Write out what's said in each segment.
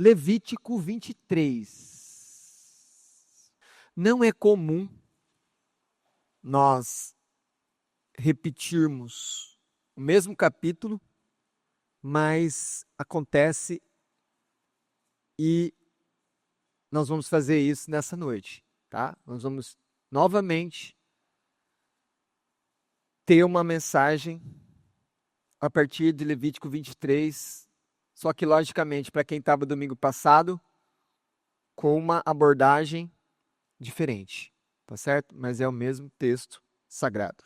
Levítico 23. Não é comum nós repetirmos o mesmo capítulo, mas acontece e nós vamos fazer isso nessa noite, tá? Nós vamos novamente ter uma mensagem a partir de Levítico 23, só que logicamente para quem estava domingo passado, com uma abordagem diferente, tá certo? Mas é o mesmo texto sagrado.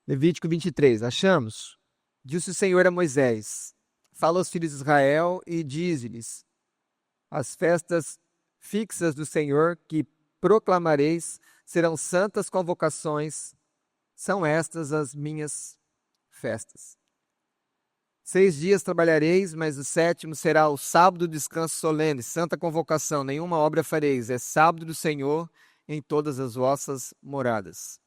Levítico 23, achamos? Disse o Senhor a Moisés: fala aos filhos de Israel e dize-lhes: as festas fixas do Senhor que proclamareis serão santas convocações, são estas as minhas festas. 6 dias trabalhareis, mas o 7º será o sábado de descanso solene, santa convocação, nenhuma obra fareis, é sábado do Senhor em todas as vossas moradas.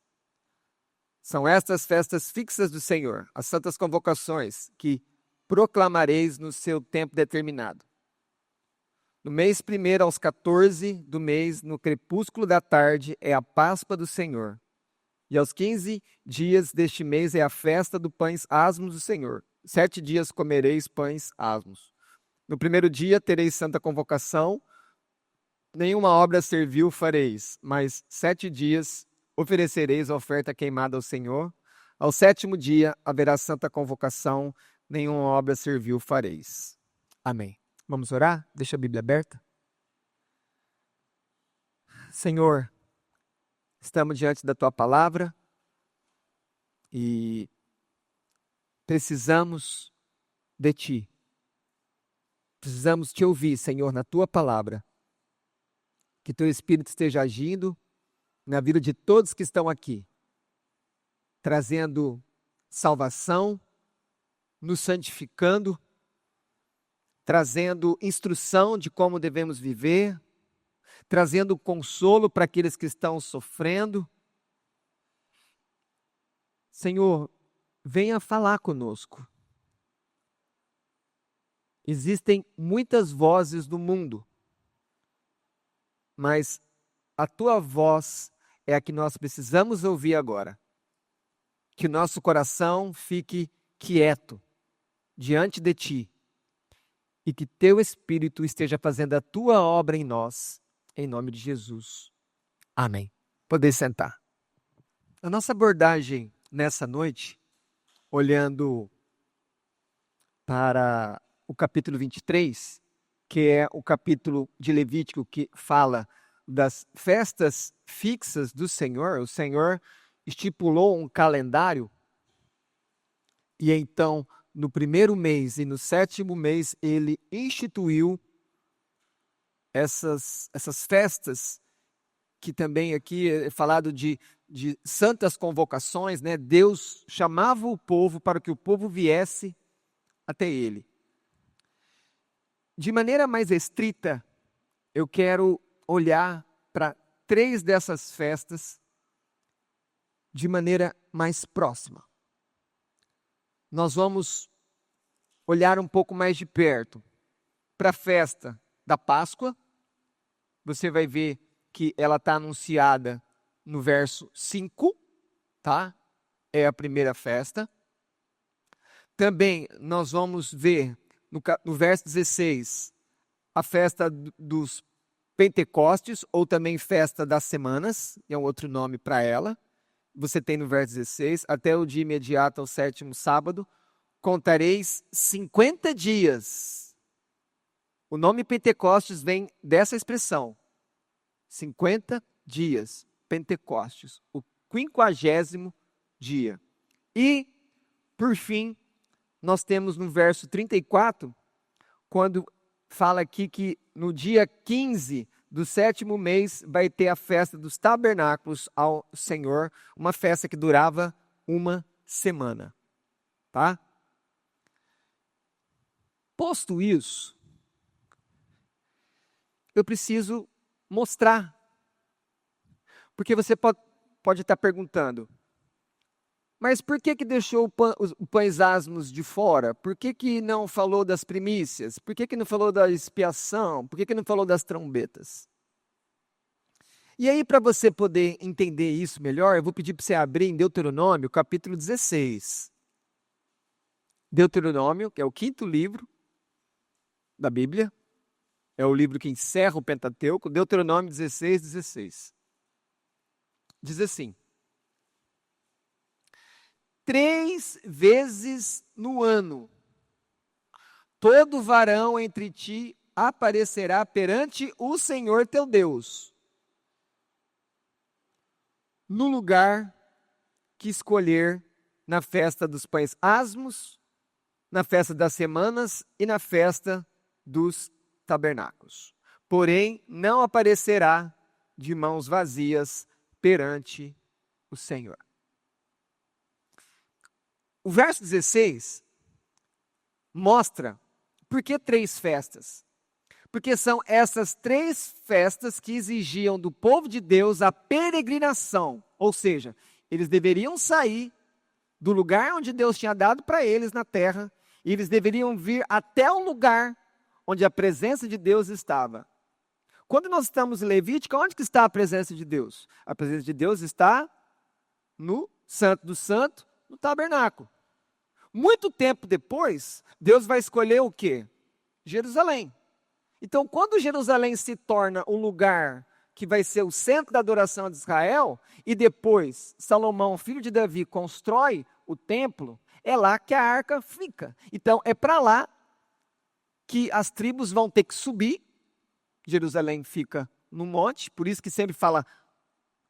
São estas festas fixas do Senhor, as santas convocações, que proclamareis no seu tempo determinado. No mês 1º, aos 14 do mês, no crepúsculo da tarde, é a Páscoa do Senhor. E aos 15 dias deste mês é a festa do pães asmos do Senhor. 7 dias comereis pães asmos. No primeiro dia tereis santa convocação, nenhuma obra servil fareis, mas 7 dias oferecereis a oferta queimada ao Senhor. Ao 7º dia haverá santa convocação, nenhuma obra servil fareis. Amém. Vamos orar? Deixa a Bíblia aberta. Senhor, estamos diante da Tua palavra e precisamos de Ti. Precisamos Te ouvir, Senhor, na Tua palavra. Que Teu Espírito esteja agindo na vida de todos que estão aqui, trazendo salvação, nos santificando, trazendo instrução de como devemos viver, trazendo consolo para aqueles que estão sofrendo. Senhor, venha falar conosco. Existem muitas vozes no mundo, mas a Tua voz é a que nós precisamos ouvir agora. Que o nosso coração fique quieto diante de Ti e que Teu Espírito esteja fazendo a Tua obra em nós, em nome de Jesus. Amém. Poder sentar. A nossa abordagem nessa noite, olhando para o capítulo 23, que é o capítulo de Levítico que fala das festas fixas do Senhor. O Senhor estipulou um calendário e então no primeiro mês e no 7º mês ele instituiu essas festas, que também aqui é falado de santas convocações, né? Deus chamava o povo para que o povo viesse até ele. De maneira mais estrita, eu quero olhar para 3 dessas festas de maneira mais próxima. Nós vamos olhar um pouco mais de perto para a festa da Páscoa. Você vai ver que ela está anunciada no verso 5, tá? É a primeira festa. Também nós vamos ver no verso 16 a festa dos Pentecostes, ou também festa das semanas, é um outro nome para ela. Você tem no verso 16, até o dia imediato ao 7º sábado, contareis 50 dias. O nome Pentecostes vem dessa expressão, 50 dias, Pentecostes, o 50º dia. E, por fim, nós temos no verso 34, quando fala aqui que no dia 15 do 7º mês vai ter a festa dos tabernáculos ao Senhor, uma festa que durava uma semana, tá? Posto isso, eu preciso mostrar, porque você pode estar perguntando, Mas por que que deixou os pães asmos de fora? Por que que não falou das primícias? Por que que não falou da expiação? Por que que não falou das trombetas? E aí, para você poder entender isso melhor, eu vou pedir para você abrir em Deuteronômio, capítulo 16. Deuteronômio, que é o quinto livro da Bíblia, é o livro que encerra o Pentateuco, Deuteronômio 16, 16. Diz assim: 3 vezes no ano, todo varão entre ti aparecerá perante o Senhor teu Deus, no lugar que escolher na festa dos pães asmos, na festa das semanas e na festa dos tabernáculos. Porém, não aparecerá de mãos vazias perante o Senhor. O verso 16 mostra por que 3 festas. Porque são essas 3 festas que exigiam do povo de Deus a peregrinação. Ou seja, eles deveriam sair do lugar onde Deus tinha dado para eles na terra, e eles deveriam vir até o lugar onde a presença de Deus estava. Quando nós estamos em Levítico, onde que está a presença de Deus? A presença de Deus está no Santo do Santo, no tabernáculo. Muito tempo depois, Deus vai escolher o quê? Jerusalém. Então, quando Jerusalém se torna o lugar que vai ser o centro da adoração de Israel, e depois Salomão, filho de Davi, constrói o templo, é lá que a arca fica. Então, é para lá que as tribos vão ter que subir. Jerusalém fica no monte, por isso que sempre fala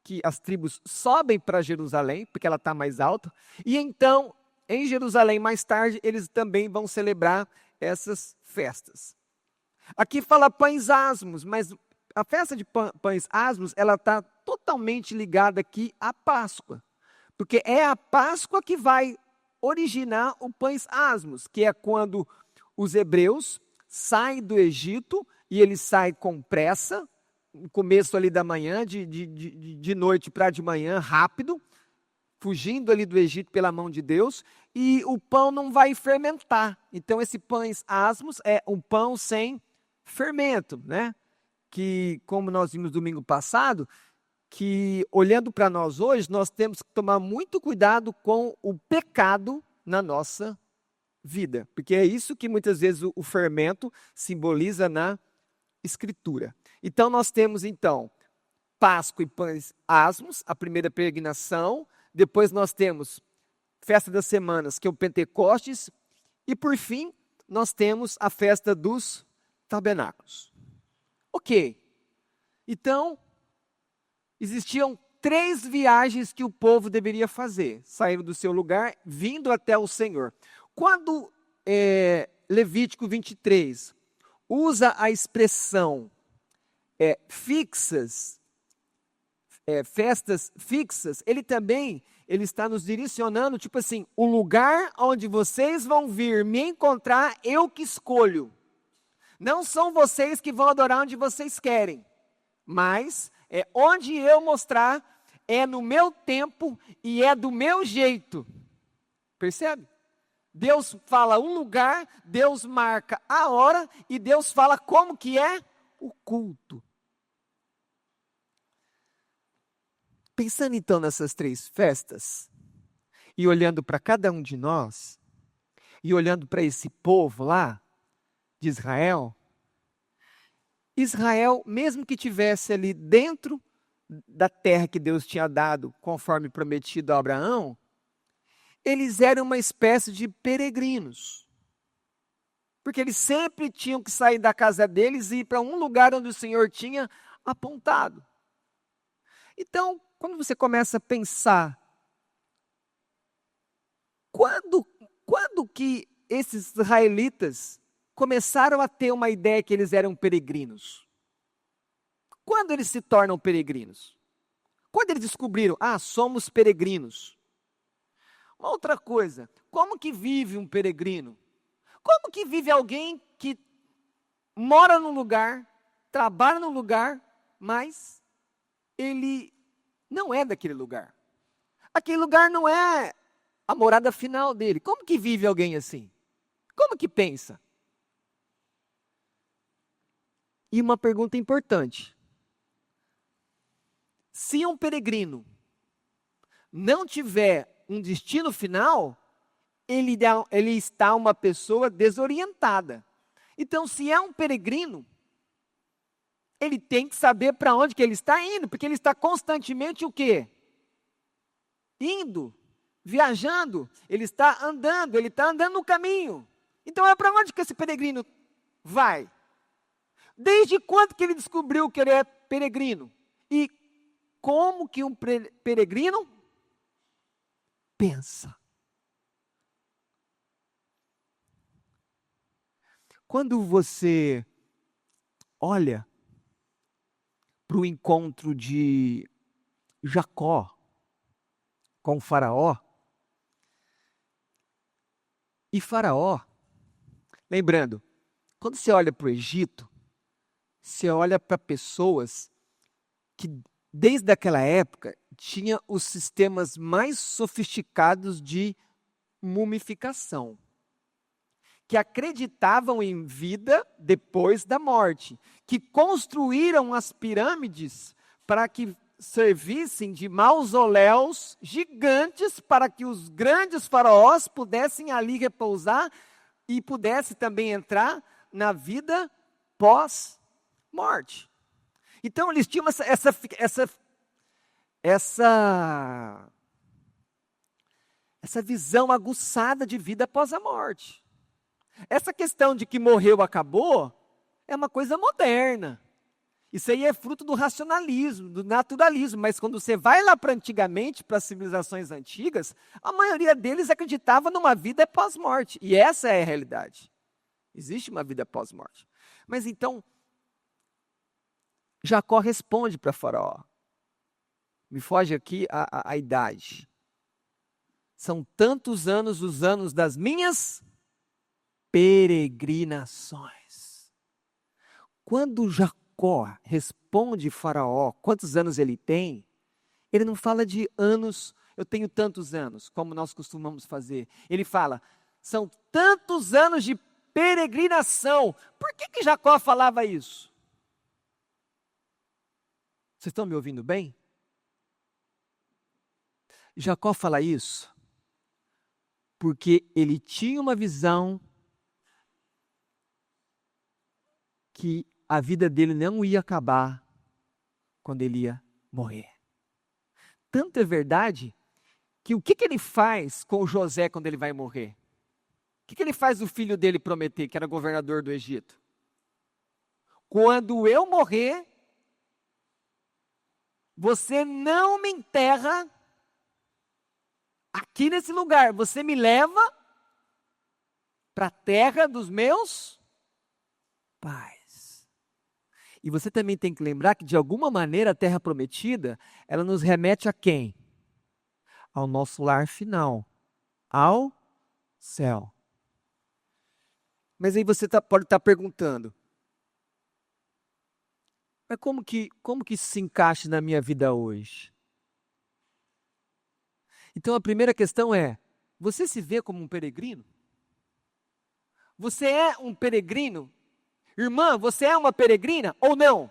que as tribos sobem para Jerusalém, porque ela está mais alta. E então, em Jerusalém, mais tarde, eles também vão celebrar essas festas. Aqui fala pães asmos, mas a festa de pães asmos, ela está totalmente ligada aqui à Páscoa. Porque é a Páscoa que vai originar o pães asmos, que é quando os hebreus saem do Egito e eles saem com pressa, no começo ali da manhã, de noite para de manhã, rápido, fugindo ali do Egito pela mão de Deus, e o pão não vai fermentar. Então esse pães asmos é um pão sem fermento, né? Que, como nós vimos domingo passado, que olhando para nós hoje, nós temos que tomar muito cuidado com o pecado na nossa vida, porque é isso que muitas vezes o fermento simboliza na Escritura. Então nós temos então Páscoa e pães asmos, a primeira peregrinação, depois nós temos festa das semanas, que é o Pentecostes, e por fim nós temos a festa dos tabernáculos. Ok, então existiam 3 viagens que o povo deveria fazer, saindo do seu lugar, vindo até o Senhor. Quando Levítico 23 usa a expressão fixas, festas fixas, ele está nos direcionando, tipo assim, o lugar onde vocês vão vir me encontrar, eu que escolho. Não são vocês que vão adorar onde vocês querem, mas é onde eu mostrar, é no meu tempo e é do meu jeito. Percebe? Deus fala um lugar, Deus marca a hora e Deus fala como que é o culto. Pensando então nessas 3 festas, e olhando para cada um de nós, e olhando para esse povo lá, de Israel, mesmo que tivesse ali dentro da terra que Deus tinha dado, conforme prometido a Abraão, eles eram uma espécie de peregrinos. Porque eles sempre tinham que sair da casa deles e ir para um lugar onde o Senhor tinha apontado. Então, quando você começa a pensar, quando que esses israelitas começaram a ter uma ideia que eles eram peregrinos? Quando eles se tornam peregrinos? Quando eles descobriram, somos peregrinos. Uma outra coisa, como que vive um peregrino? Como que vive alguém que mora num lugar, trabalha num lugar, mas ele não é daquele lugar? Aquele lugar não é a morada final dele. Como que vive alguém assim? Como que pensa? E uma pergunta importante. Se um peregrino não tiver um destino final, ele está uma pessoa desorientada. Então, se é um peregrino, ele tem que saber para onde que ele está indo, porque ele está constantemente o quê? Indo, viajando, ele está andando no caminho. Então, é para onde que esse peregrino vai? Desde quando que ele descobriu que ele é peregrino? E como que um peregrino pensa? Quando você olha para o encontro de Jacó com Faraó, e Faraó, lembrando, quando você olha para o Egito, você olha para pessoas que desde aquela época tinha os sistemas mais sofisticados de mumificação, que acreditavam em vida depois da morte, que construíram as pirâmides para que servissem de mausoléus gigantes para que os grandes faraós pudessem ali repousar e pudessem também entrar na vida pós-morte. Então eles tinham essa visão aguçada de vida após a morte. Essa questão de que morreu, acabou, é uma coisa moderna. Isso aí é fruto do racionalismo, do naturalismo, mas quando você vai lá para antigamente, para as civilizações antigas, a maioria deles acreditava numa vida pós-morte, e essa é a realidade. Existe uma vida pós-morte. Mas então, Jacó responde para Faraó. Me foge aqui a idade. São tantos anos os anos das minhas peregrinações. Quando Jacó responde Faraó quantos anos ele tem, ele não fala de anos, eu tenho tantos anos, como nós costumamos fazer. Ele fala, são tantos anos de peregrinação. Por que Jacó falava isso? Vocês estão me ouvindo bem? Jacó fala isso porque ele tinha uma visão que a vida dele não ia acabar quando ele ia morrer. Tanto é verdade que o que ele faz com o José quando ele vai morrer? O que ele faz o filho dele prometer, que era governador do Egito? Quando eu morrer, você não me enterra aqui nesse lugar, você me leva para a terra dos meus pais. E você também tem que lembrar que, de alguma maneira, a terra prometida, ela nos remete a quem? Ao nosso lar final, ao céu. Mas aí você pode estar perguntando, mas como que isso se encaixa na minha vida hoje? Então a primeira questão é, você se vê como um peregrino? Você é um peregrino? Irmã, você é uma peregrina ou não?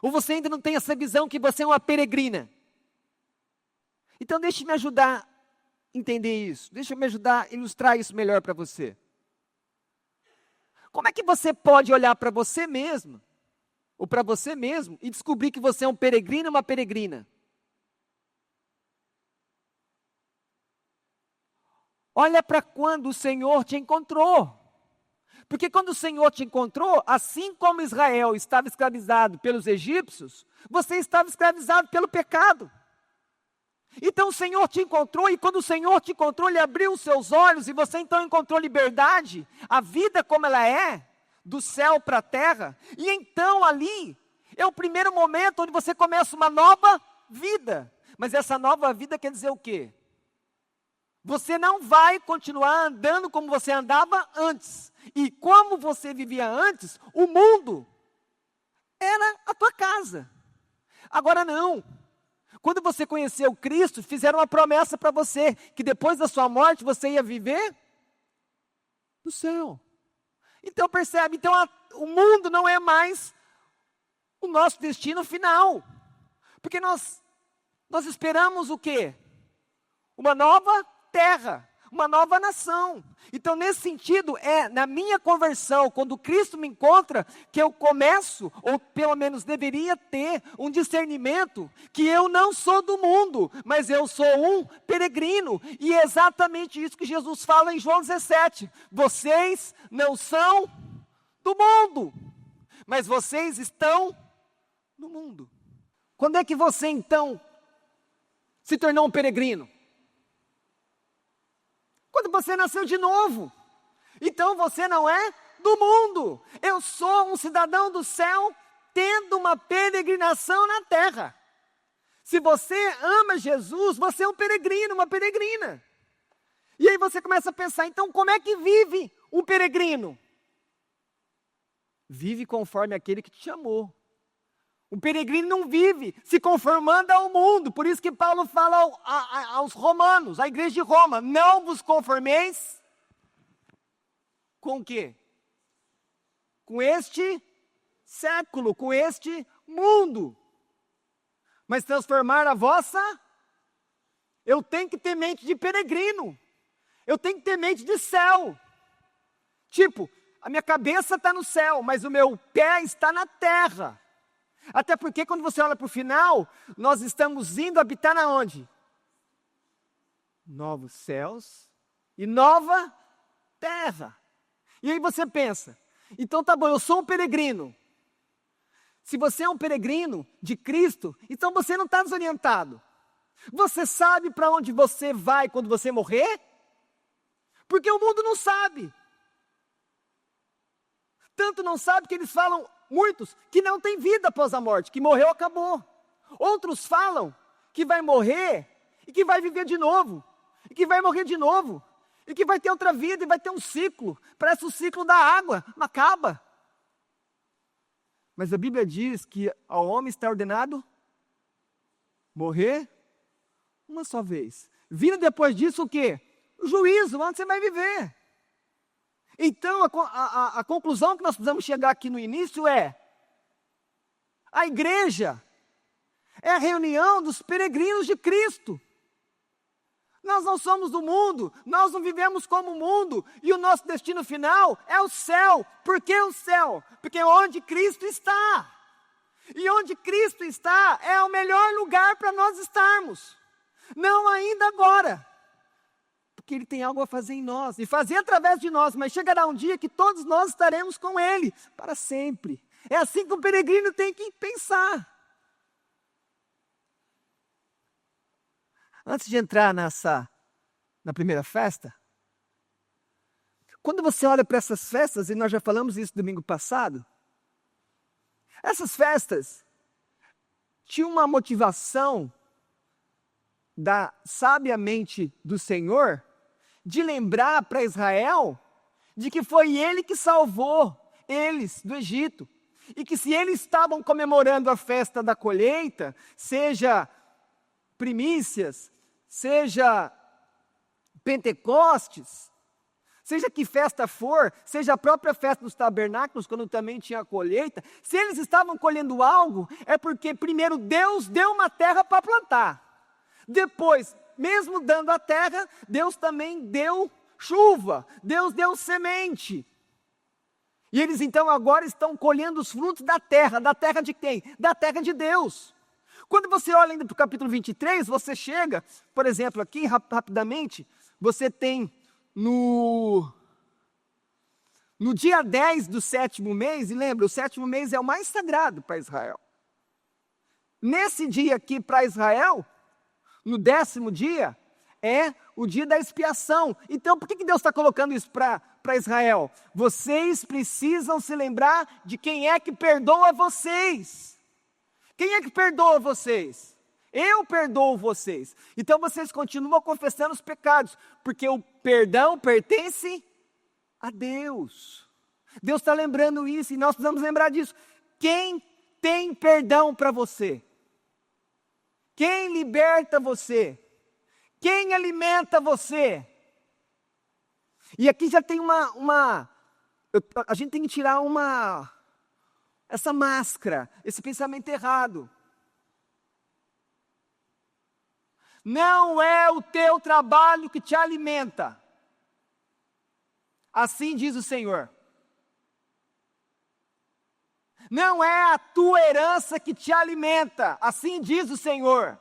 Ou você ainda não tem essa visão que você é uma peregrina? Então deixe-me ajudar a entender isso. Deixe-me ajudar a ilustrar isso melhor para você. Como é que você pode olhar para você mesmo, ou para você mesmo, e descobrir que você é um peregrino ou uma peregrina? Olha para quando o Senhor te encontrou. Porque quando o Senhor te encontrou, assim como Israel estava escravizado pelos egípcios, você estava escravizado pelo pecado. Então o Senhor te encontrou, e quando o Senhor te encontrou, Ele abriu os seus olhos, e você então encontrou liberdade, a vida como ela é, do céu para a terra. E então ali, é o primeiro momento onde você começa uma nova vida. Mas essa nova vida quer dizer o quê? Você não vai continuar andando como você andava antes. E como você vivia antes, o mundo era a tua casa. Agora não. Quando você conheceu Cristo, fizeram uma promessa para você, que depois da sua morte você ia viver no céu. Então percebe, então o mundo não é mais o nosso destino final. Porque nós esperamos o quê? Uma nova terra, uma nova nação. Então, nesse sentido, na minha conversão, quando Cristo me encontra, que eu começo, ou pelo menos deveria ter, um discernimento que eu não sou do mundo, mas eu sou um peregrino. E é exatamente isso que Jesus fala em João 17. Vocês não são do mundo, mas vocês estão no mundo. Quando é que você, então, se tornou um peregrino? Quando você nasceu de novo. Então você não é do mundo. Eu sou um cidadão do céu, tendo uma peregrinação na terra. Se você ama Jesus, você é um peregrino, uma peregrina. E aí você começa a pensar, então como é que vive um peregrino? Vive conforme aquele que te chamou. Um peregrino não vive se conformando ao mundo. Por isso que Paulo fala aos romanos, à igreja de Roma, não vos conformeis com o quê? Com este século, com este mundo. Mas transformar a vossa... Eu tenho que ter mente de peregrino. Eu tenho que ter mente de céu. Tipo, a minha cabeça está no céu, mas o meu pé está na terra. Até porque quando você olha para o final, nós estamos indo habitar na onde? Novos céus e nova terra. E aí você pensa, então tá bom, eu sou um peregrino. Se você é um peregrino de Cristo, então você não está desorientado. Você sabe para onde você vai quando você morrer? Porque o mundo não sabe. Tanto não sabe que eles falam, muitos, que não tem vida após a morte, que morreu, acabou. Outros falam que vai morrer e que vai viver de novo, e que vai morrer de novo, e que vai ter outra vida e vai ter um ciclo. Parece o ciclo da água, não acaba. Mas a Bíblia diz que ao homem está ordenado morrer uma só vez. Vindo depois disso o quê? O juízo, onde você vai viver. Então, a conclusão que nós precisamos chegar aqui no início é: a igreja é a reunião dos peregrinos de Cristo. Nós não somos do mundo, nós não vivemos como o mundo, e o nosso destino final é o céu. Por que o céu? Porque é onde Cristo está. E onde Cristo está é o melhor lugar para nós estarmos. Não ainda agora. Porque Ele tem algo a fazer em nós, e fazer através de nós, mas chegará um dia que todos nós estaremos com Ele, para sempre. É assim que o peregrino tem que pensar. Antes de entrar na primeira festa, quando você olha para essas festas, e nós já falamos isso domingo passado, essas festas tinham uma motivação da sábia mente do Senhor, de lembrar para Israel de que foi Ele que salvou eles do Egito. E que se eles estavam comemorando a festa da colheita, seja primícias, seja Pentecostes, seja que festa for, seja a própria festa dos tabernáculos, quando também tinha a colheita, se eles estavam colhendo algo, é porque primeiro Deus deu uma terra para plantar. Depois, mesmo dando a terra, Deus também deu chuva, Deus deu semente. E eles então agora estão colhendo os frutos da terra de quem? Da terra de Deus. Quando você olha ainda para o capítulo 23, você chega, por exemplo, aqui rapidamente, você tem no dia 10 do 7º mês, e lembra, o 7º mês é o mais sagrado para Israel. Nesse dia aqui para Israel, no 10º dia, é o dia da expiação. Então, por que Deus está colocando isso para Israel? Vocês precisam se lembrar de quem é que perdoa vocês. Quem é que perdoa vocês? Eu perdoo vocês. Então, vocês continuam confessando os pecados, porque o perdão pertence a Deus. Deus está lembrando isso, e nós precisamos lembrar disso. Quem tem perdão para você? Quem liberta você? Quem alimenta você? E aqui já tem a gente tem que tirar essa máscara, esse pensamento errado. Não é o teu trabalho que te alimenta. Assim diz o Senhor. Não é a tua herança que te alimenta. Assim diz o Senhor.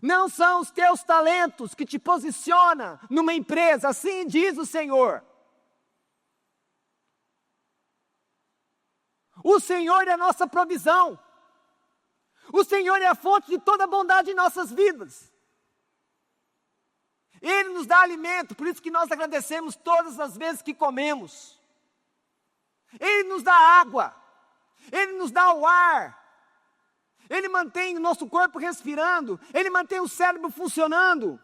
Não são os teus talentos que te posicionam numa empresa. Assim diz o Senhor. O Senhor é a nossa provisão. O Senhor é a fonte de toda a bondade em nossas vidas. Ele nos dá alimento, por isso que nós agradecemos todas as vezes que comemos. Ele nos dá água. Ele nos dá o ar. Ele mantém o nosso corpo respirando. Ele mantém o cérebro funcionando.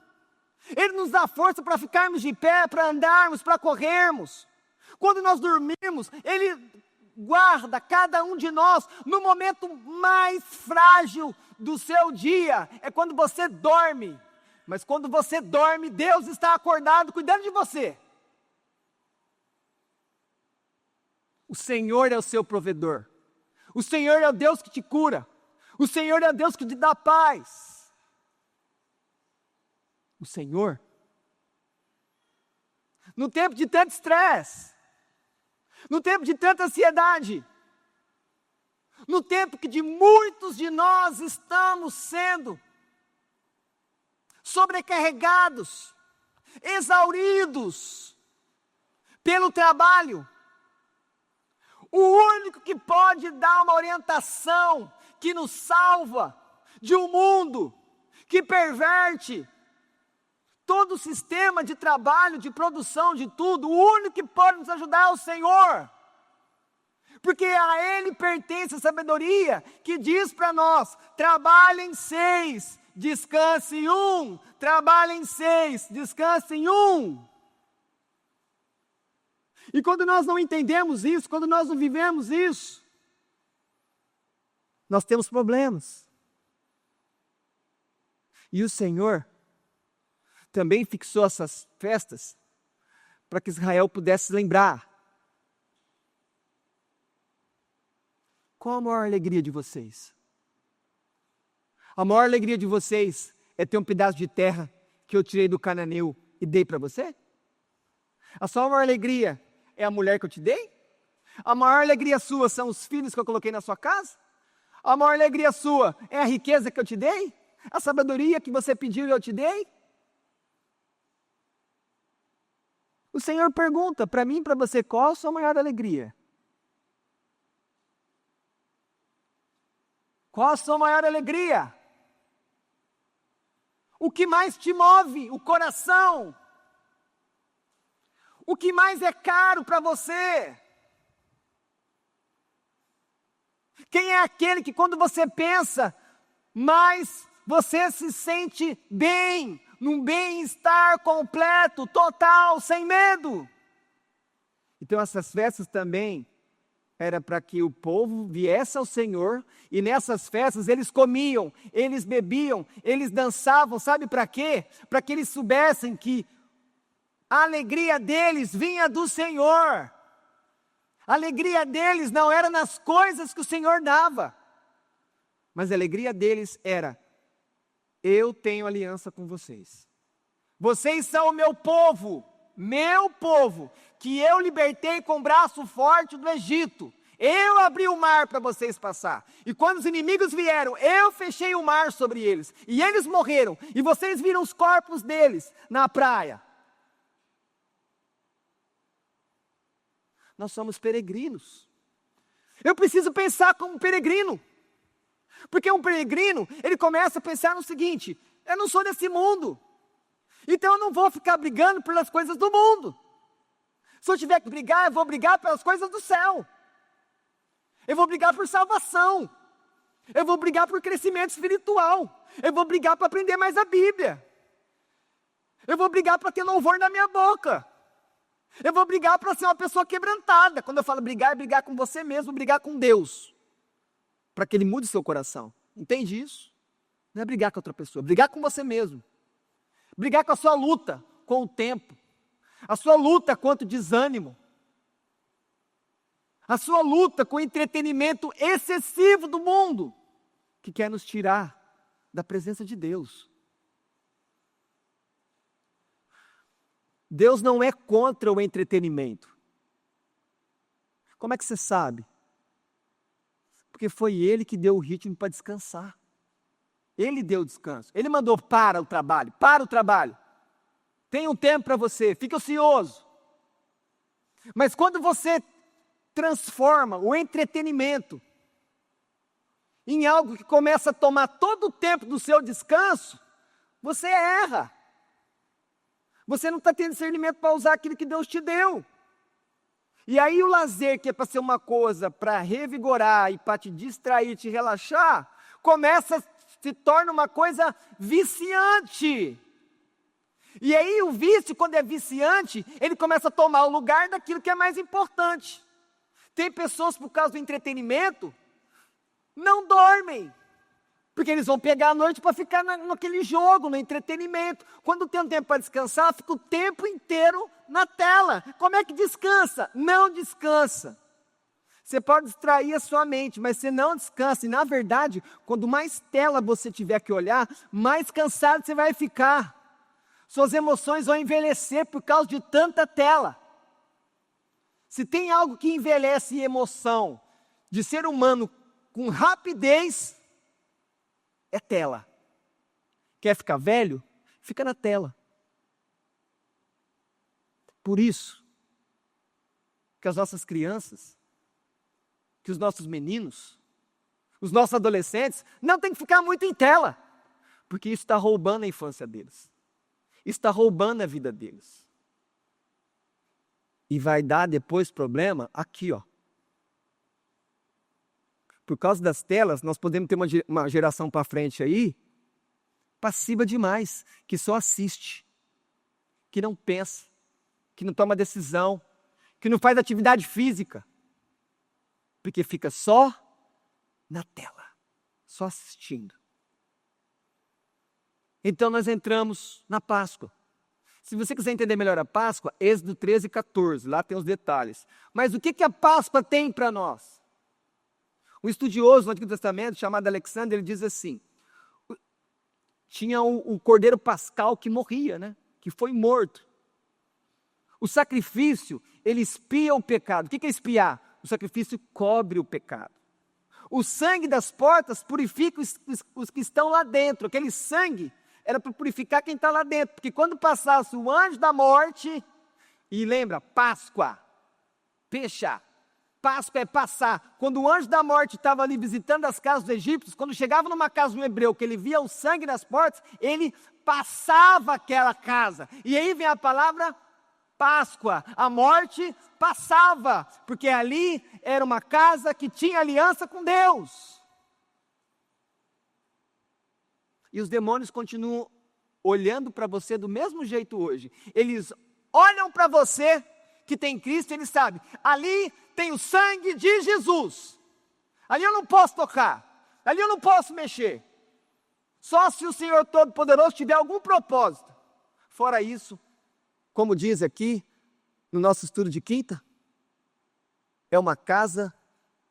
Ele nos dá força para ficarmos de pé, para andarmos, para corrermos. Quando nós dormimos, Ele guarda cada um de nós no momento mais frágil do seu dia. É quando você dorme. Mas quando você dorme, Deus está acordado, cuidando de você. O Senhor é o seu provedor. O Senhor é o Deus que te cura. O Senhor é o Deus que te dá paz. O Senhor. No tempo de tanto estresse, no tempo de tanta ansiedade, no tempo que de muitos de nós estamos sendo sobrecarregados, exauridos pelo trabalho, o único que pode dar uma orientação que nos salva de um mundo que perverte todo o sistema de trabalho, de produção, de tudo, o único que pode nos ajudar é o Senhor. Porque a Ele pertence a sabedoria que diz para nós: trabalhem 6, descanse em 1. Trabalhem 6, descanse em 1. E quando nós não entendemos isso, quando nós não vivemos isso, nós temos problemas. E o Senhor também fixou essas festas para que Israel pudesse lembrar. Qual a maior alegria de vocês? A maior alegria de vocês é ter um pedaço de terra que eu tirei do cananeu e dei para você? A sua maior alegria é a mulher que eu te dei? A maior alegria sua são os filhos que eu coloquei na sua casa? A maior alegria sua é a riqueza que eu te dei? A sabedoria que você pediu e eu te dei? O Senhor pergunta para mim e para você: qual a sua maior alegria? Qual a sua maior alegria? O que mais te move o coração? O que mais é caro para você? Quem é aquele que quando você pensa, mais você se sente bem, num bem-estar completo, total, sem medo? Então essas festas também era para que o povo viesse ao Senhor, e nessas festas eles comiam, eles bebiam, eles dançavam, sabe para quê? Para que eles soubessem que a alegria deles vinha do Senhor. A alegria deles não era nas coisas que o Senhor dava, mas a alegria deles era: eu tenho aliança com vocês. Vocês são o meu povo, que eu libertei com braço forte do Egito. Eu abri o mar para vocês passar. E quando os inimigos vieram, eu fechei o mar sobre eles. E eles morreram. E vocês viram os corpos deles na praia. Nós somos peregrinos. Eu preciso pensar como peregrino. Porque um peregrino, ele começa a pensar no seguinte: eu não sou desse mundo. Então eu não vou ficar brigando pelas coisas do mundo. Se eu tiver que brigar, eu vou brigar pelas coisas do céu. Eu vou brigar por salvação. Eu vou brigar por crescimento espiritual. Eu vou brigar para aprender mais a Bíblia. Eu vou brigar para ter louvor na minha boca. Eu vou brigar para ser uma pessoa quebrantada. Quando eu falo brigar, é brigar com você mesmo, brigar com Deus. para que ele mude seu coração. Entende isso? Não é brigar com outra pessoa, é brigar com você mesmo. Brigar com a sua luta com o tempo. A sua luta contra o desânimo. A sua luta com o entretenimento excessivo do mundo, que quer nos tirar da presença de Deus. Deus não é contra o entretenimento. Como é que você sabe? Porque foi Ele que deu o ritmo para descansar. Ele deu o descanso. Ele mandou para o trabalho. Tem um tempo para você, fique ocioso. Mas quando você transforma o entretenimento em algo que começa a tomar todo o tempo do seu descanso, você erra. Você não está tendo discernimento para usar aquilo que Deus te deu. E aí o lazer, que é para ser uma coisa para revigorar e para te distrair, te relaxar, se torna uma coisa viciante. E aí o vício, quando é viciante, ele começa a tomar o lugar daquilo que é mais importante. Tem pessoas, por causa do entretenimento, não dormem. Porque eles vão pegar a noite para ficar naquele jogo, no entretenimento. Quando tem um tempo para descansar, fica o tempo inteiro na tela. Como é que descansa? Não descansa. Você pode distrair a sua mente, mas você não descansa. E na verdade, quando mais tela você tiver que olhar, mais cansado você vai ficar. Suas emoções vão envelhecer por causa de tanta tela. Se tem algo que envelhece emoção de ser humano com rapidez, é tela. Quer ficar velho? Fica na tela. Por isso que as nossas crianças, que os nossos meninos, os nossos adolescentes, não tem que ficar muito em tela, porque isso está roubando a infância deles. Isso está roubando a vida deles. E vai dar depois problema aqui, ó. Por causa das telas, nós podemos ter uma geração para frente aí, passiva demais, que só assiste, que não pensa, que não toma decisão, que não faz atividade física, porque fica só na tela, só assistindo. Então nós entramos na Páscoa. Se você quiser entender melhor a Páscoa, Êxodo 13 e 14, lá tem os detalhes. Mas o que a Páscoa tem para nós? Um estudioso do Antigo Testamento, chamado Alexandre, ele diz assim, tinha o cordeiro pascal que morria, né? Que foi morto. O sacrifício, ele expia o pecado. O que é espiar? O sacrifício cobre o pecado. O sangue das portas purifica os que estão lá dentro. Aquele sangue era para purificar quem está lá dentro. Porque quando passasse o anjo da morte, e lembra, Páscoa, Pesha, Páscoa é passar. Quando o anjo da morte estava ali visitando as casas dos egípcios, quando chegava numa casa de um hebreu, que ele via o sangue nas portas, ele passava aquela casa. E aí vem a palavra Páscoa. A morte passava, porque ali era uma casa que tinha aliança com Deus. E os demônios continuam olhando para você do mesmo jeito hoje. Eles olham para você que tem Cristo, eles sabem, ali tem o sangue de Jesus. Ali eu não posso tocar, ali eu não posso mexer. Só se o Senhor Todo-Poderoso tiver algum propósito. Fora isso, como diz aqui no nosso estudo de quinta, é uma casa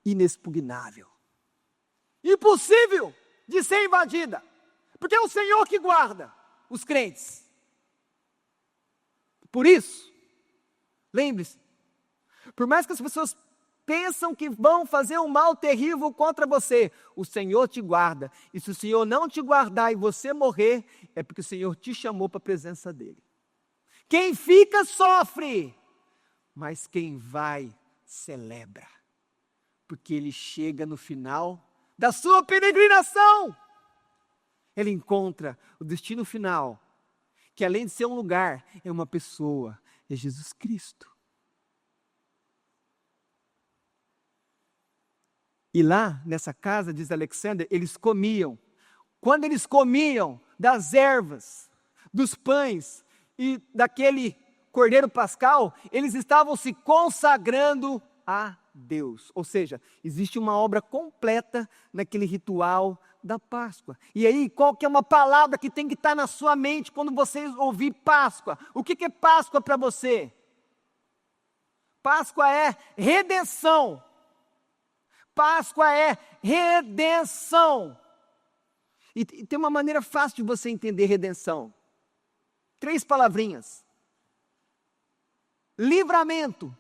inexpugnável, impossível de ser invadida, porque é o Senhor que guarda os crentes. Por isso, lembre-se, por mais que as pessoas pensam que vão fazer um mal terrível contra você, o Senhor te guarda. E se o Senhor não te guardar e você morrer, é porque o Senhor te chamou para a presença dEle. Quem fica sofre, mas quem vai celebra, porque ele chega no final da sua peregrinação. Ele encontra o destino final, que além de ser um lugar, é uma pessoa, é Jesus Cristo. E lá, nessa casa, diz Alexander, eles comiam. Quando eles comiam das ervas, dos pães e daquele cordeiro pascal, eles estavam se consagrando a Deus. Ou seja, existe uma obra completa naquele ritual da Páscoa. E aí, qual que é uma palavra que tem que estar na sua mente quando você ouvir Páscoa? O que é Páscoa para você? Páscoa é redenção. Páscoa é redenção. E tem uma maneira fácil de você entender redenção. 3 palavrinhas. Livramento.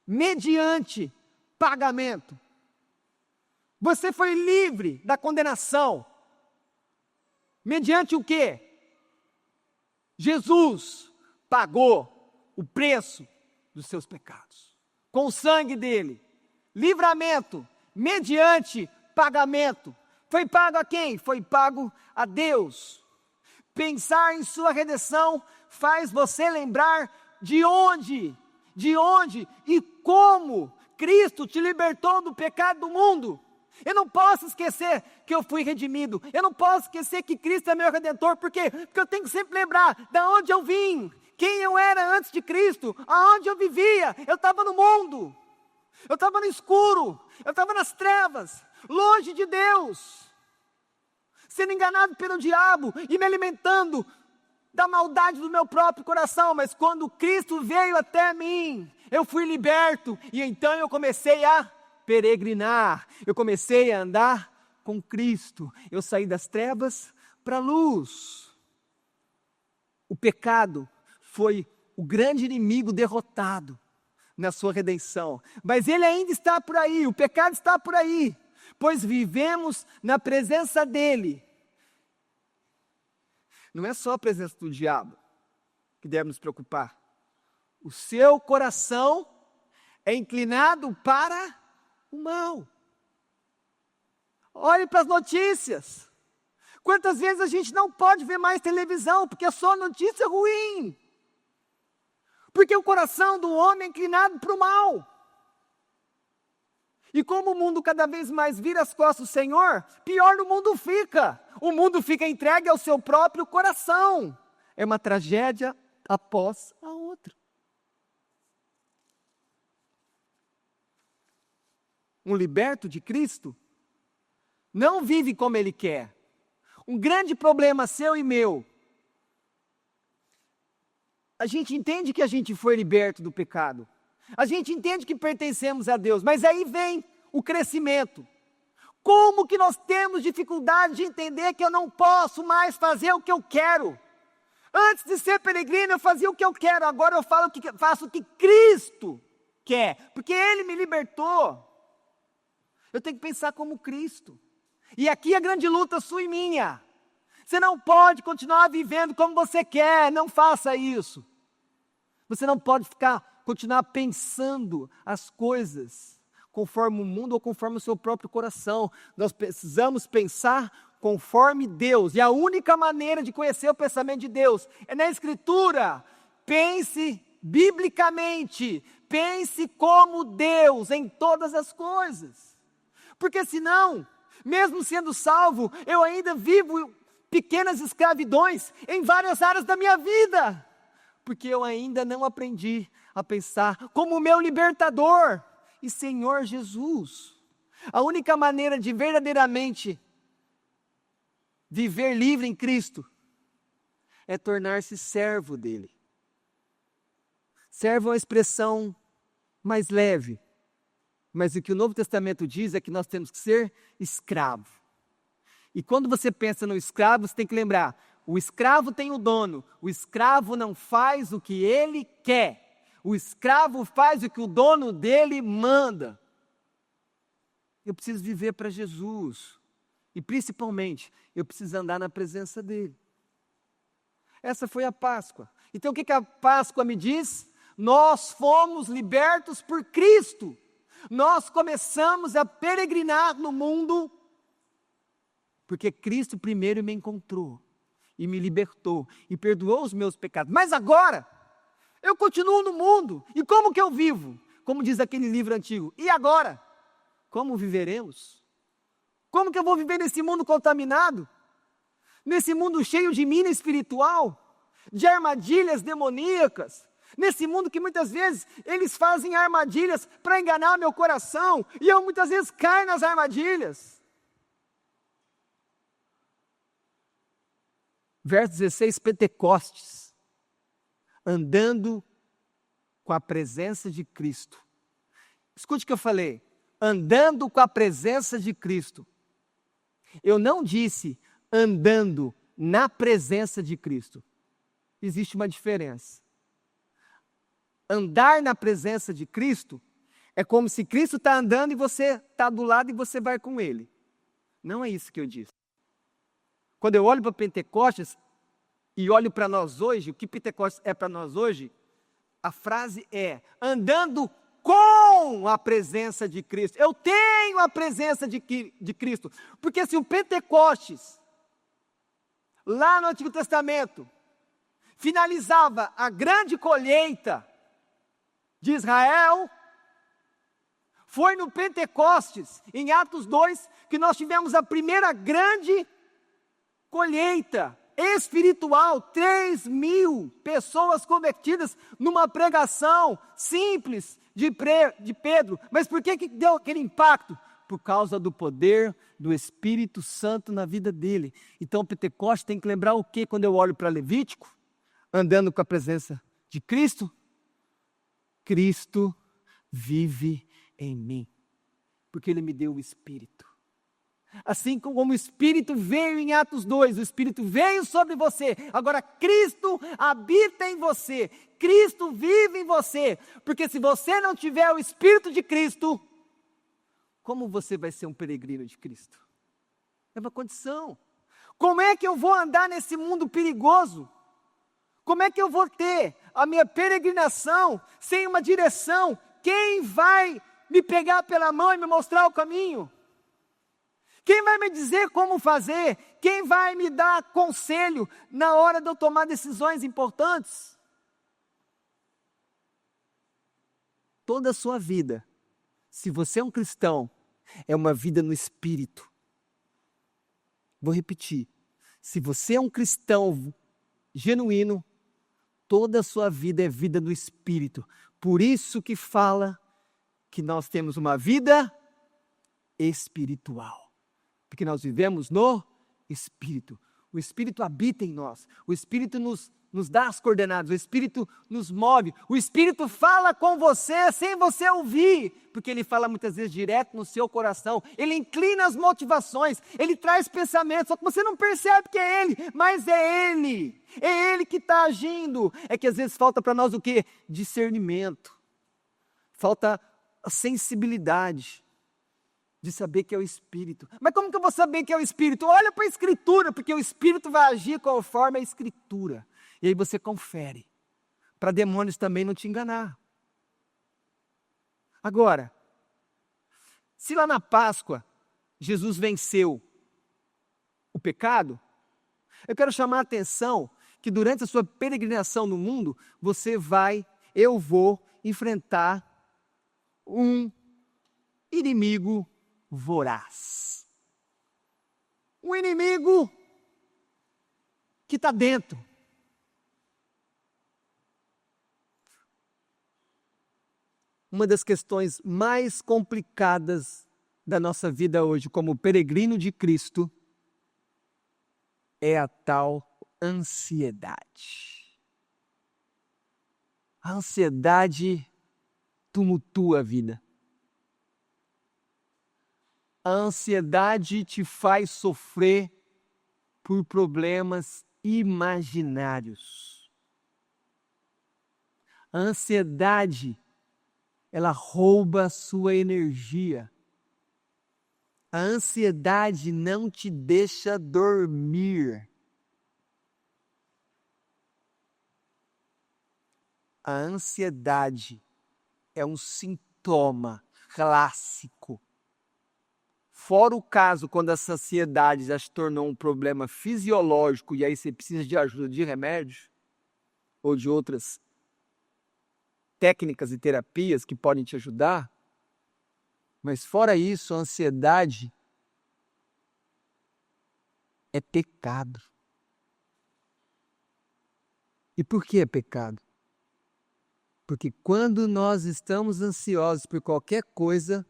Mediante pagamento. Você foi livre da condenação. Mediante o quê? Jesus pagou o preço dos seus pecados. Com o sangue dele. Livramento. Mediante pagamento. Foi pago a quem? Foi pago a Deus. Pensar em sua redenção faz você lembrar de onde e como Cristo te libertou do pecado do mundo. Eu não posso esquecer que eu fui redimido. Eu não posso esquecer que Cristo é meu Redentor. Por quê? Porque eu tenho que sempre lembrar de onde eu vim, quem eu era antes de Cristo, aonde eu vivia. Eu estava no mundo, eu estava no escuro, eu estava nas trevas, longe de Deus, sendo enganado pelo diabo e me alimentando da maldade do meu próprio coração. Mas quando Cristo veio até mim, eu fui liberto, e então eu comecei a peregrinar, eu comecei a andar com Cristo, eu saí das trevas para a luz. O pecado foi o grande inimigo derrotado na sua redenção, mas ele ainda está por aí, o pecado está por aí, pois vivemos na presença dele. Não é só a presença do diabo que deve nos preocupar. O seu coração é inclinado para o mal. Olhe para as notícias. Quantas vezes a gente não pode ver mais televisão, porque é só notícia ruim. Porque o coração do homem é inclinado para o mal. E como o mundo cada vez mais vira as costas do Senhor, pior o mundo fica. O mundo fica entregue ao seu próprio coração. É uma tragédia após a outra. Um liberto de Cristo não vive como ele quer. Um grande problema seu e meu. A gente entende que a gente foi liberto do pecado. A gente entende que pertencemos a Deus. Mas aí vem o crescimento. Como que nós temos dificuldade de entender que eu não posso mais fazer o que eu quero? Antes de ser peregrino, eu fazia o que eu quero. Agora eu faço o que Cristo quer. Porque Ele me libertou. Eu tenho que pensar como Cristo. E aqui a grande luta sua e minha. Você não pode continuar vivendo como você quer. Não faça isso. Você não pode continuar pensando as coisas conforme o mundo ou conforme o seu próprio coração. Nós precisamos pensar conforme Deus. E a única maneira de conhecer o pensamento de Deus é na Escritura. Pense biblicamente. Pense como Deus em todas as coisas. Porque senão, mesmo sendo salvo, eu ainda vivo pequenas escravidões em várias áreas da minha vida. Porque eu ainda não aprendi a pensar como o meu libertador e Senhor Jesus. A única maneira de verdadeiramente viver livre em Cristo é tornar-se servo dele. Servo é uma expressão mais leve, mas o que o Novo Testamento diz é que nós temos que ser escravo. E quando você pensa no escravo, você tem que lembrar, o escravo tem o dono, o escravo não faz o que ele quer, o escravo faz o que o dono dele manda. Eu preciso viver para Jesus, e principalmente, eu preciso andar na presença dele. Essa foi a Páscoa. Então o que a Páscoa me diz? Nós fomos libertos por Cristo. Nós começamos a peregrinar no mundo, porque Cristo primeiro me encontrou, e me libertou, e perdoou os meus pecados. Mas agora, eu continuo no mundo, e como que eu vivo? Como diz aquele livro antigo, e agora? Como viveremos? Como que eu vou viver nesse mundo contaminado? Nesse mundo cheio de mina espiritual, de armadilhas demoníacas, Nesse mundo que muitas vezes eles fazem armadilhas para enganar meu coração, e eu muitas vezes caio nas armadilhas. Verso 16, Pentecostes, andando com a presença de Cristo. Escute o que eu falei, andando com a presença de Cristo. Eu não disse andando na presença de Cristo. Existe uma diferença. Andar na presença de Cristo é como se Cristo está andando e você está do lado e você vai com Ele. Não é isso que eu disse. Quando eu olho para Pentecostes e olho para nós hoje, o que Pentecostes é para nós hoje, a frase é andando com a presença de Cristo. Eu tenho a presença de Cristo. Porque se o Pentecostes, lá no Antigo Testamento, finalizava a grande colheita de Israel, foi no Pentecostes, em Atos 2, que nós tivemos a primeira grande colheita espiritual, 3.000 pessoas convertidas numa pregação simples de Pedro. Mas por que deu aquele impacto? Por causa do poder do Espírito Santo na vida dele. Então o Pentecostes tem que lembrar o quê? Quando eu olho para Levítico, andando com a presença de Cristo, Cristo vive em mim, porque Ele me deu o Espírito. Assim como o Espírito veio em Atos 2, o Espírito veio sobre você, agora Cristo habita em você, Cristo vive em você, porque se você não tiver o Espírito de Cristo, como você vai ser um peregrino de Cristo? É uma condição. Como é que eu vou andar nesse mundo perigoso? Como é que eu vou ter a minha peregrinação sem uma direção? Quem vai me pegar pela mão e me mostrar o caminho? Quem vai me dizer como fazer? Quem vai me dar conselho na hora de eu tomar decisões importantes? Toda a sua vida, se você é um cristão, é uma vida no Espírito. Vou repetir. Se você é um cristão genuíno, toda a sua vida é vida no Espírito. Por isso que fala que nós temos uma vida espiritual. Porque nós vivemos no Espírito. O Espírito habita em nós. O Espírito nos dá as coordenadas. O Espírito nos move. O Espírito fala com você sem você ouvir. Porque Ele fala muitas vezes direto no seu coração. Ele inclina as motivações. Ele traz pensamentos. Só que você não percebe que é Ele. Mas é Ele. É Ele que está agindo. É que às vezes falta para nós o quê? Discernimento. Falta a sensibilidade de saber que é o Espírito. Mas como que eu vou saber que é o Espírito? Olha para a Escritura, porque o Espírito vai agir conforme a Escritura. E aí você confere, para demônios também não te enganar. Agora, se lá na Páscoa Jesus venceu o pecado, eu quero chamar a atenção que durante a sua peregrinação no mundo, eu vou enfrentar um inimigo voraz. Um inimigo que está dentro. Uma das questões mais complicadas da nossa vida hoje, como peregrino de Cristo, é a tal ansiedade. A ansiedade tumultua a vida. A ansiedade te faz sofrer por problemas imaginários. A ansiedade, ela rouba a sua energia. A ansiedade não te deixa dormir. A ansiedade é um sintoma clássico. Fora o caso quando essa ansiedade já se tornou um problema fisiológico e aí você precisa de ajuda de remédios ou de outras técnicas e terapias que podem te ajudar. Mas fora isso, a ansiedade é pecado. E por que é pecado? Porque quando nós estamos ansiosos por qualquer coisa,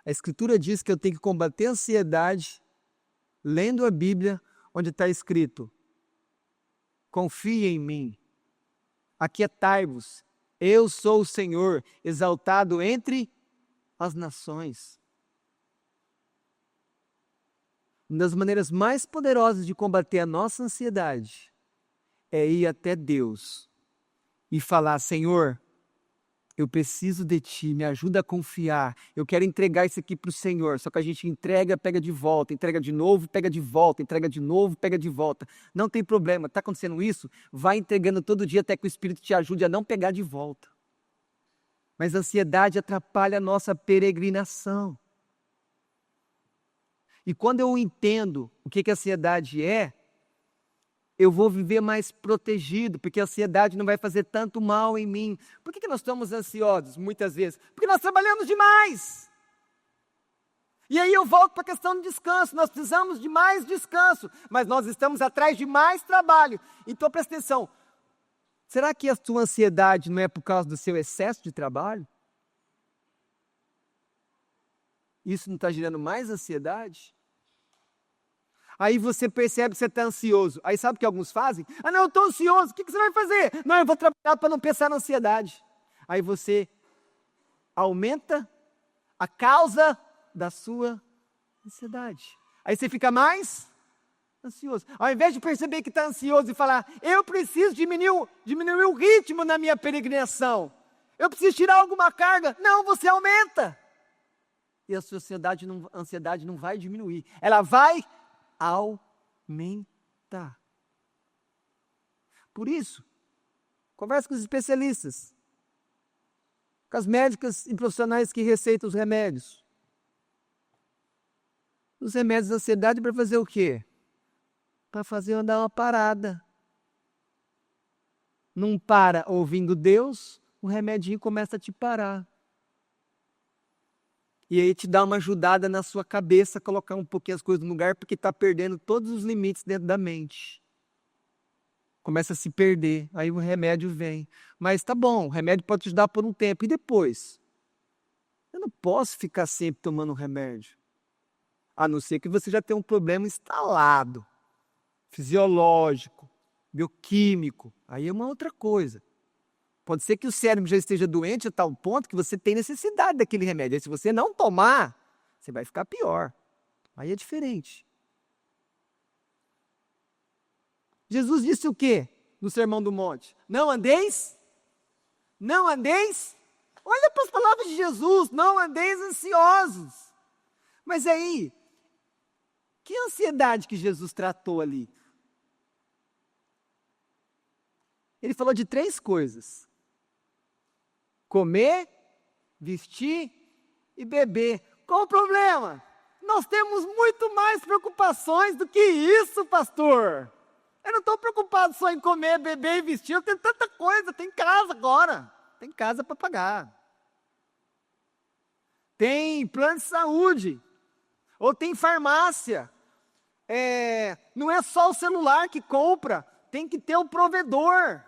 a Escritura diz que eu tenho que combater a ansiedade lendo a Bíblia, onde está escrito: confie em mim, aquietai-vos, eu sou o Senhor, exaltado entre as nações. Uma das maneiras mais poderosas de combater a nossa ansiedade é ir até Deus e falar: Senhor, eu preciso de Ti, me ajuda a confiar, eu quero entregar isso aqui para o Senhor. Só que a gente entrega, pega de volta, entrega de novo, pega de volta, entrega de novo, pega de volta. Não tem problema, está acontecendo isso? Vai entregando todo dia até que o Espírito te ajude a não pegar de volta. Mas a ansiedade atrapalha a nossa peregrinação. E quando eu entendo o que a ansiedade é, eu vou viver mais protegido, porque a ansiedade não vai fazer tanto mal em mim. Por que nós estamos ansiosos muitas vezes? Porque nós trabalhamos demais. E aí eu volto para a questão do descanso. Nós precisamos de mais descanso, mas nós estamos atrás de mais trabalho. Então presta atenção. Será que a sua ansiedade não é por causa do seu excesso de trabalho? Isso não está gerando mais ansiedade? Aí você percebe que você está ansioso. Aí sabe o que alguns fazem? Ah, não, eu estou ansioso. O que você vai fazer? Não, eu vou trabalhar para não pensar na ansiedade. Aí você aumenta a causa da sua ansiedade. Aí você fica mais ansioso. Ao invés de perceber que está ansioso e falar: eu preciso diminuir o ritmo na minha peregrinação. Eu preciso tirar alguma carga. Não, você aumenta. E a sua ansiedade não vai diminuir. Ela vai aumentar. Por isso, converse com os especialistas, com as médicas e profissionais que receitam os remédios. Os remédios da ansiedade para fazer o quê? Para fazer andar uma parada. Não para ouvindo Deus, o remedinho começa a te parar. E aí te dá uma ajudada na sua cabeça, colocar um pouquinho as coisas no lugar, porque está perdendo todos os limites dentro da mente. Começa a se perder, aí o remédio vem. Mas tá bom, o remédio pode te ajudar por um tempo. E depois? Eu não posso ficar sempre tomando remédio. A não ser que você já tenha um problema instalado, fisiológico, bioquímico. Aí é uma outra coisa. Pode ser que o cérebro já esteja doente a tal ponto que você tem necessidade daquele remédio. Aí se você não tomar, você vai ficar pior. Aí é diferente. Jesus disse o quê no Sermão do Monte? Não andeis. Olha para as palavras de Jesus, não andeis ansiosos. Mas aí, que ansiedade que Jesus tratou ali? Ele falou de 3 coisas: comer, vestir e beber. Qual o problema? Nós temos muito mais preocupações do que isso, pastor. Eu não estou preocupado só em comer, beber e vestir. Eu tenho tanta coisa, tem casa agora. Tem casa para pagar. Tem plano de saúde. Ou tem farmácia. Não é só o celular que compra. Tem que ter o provedor,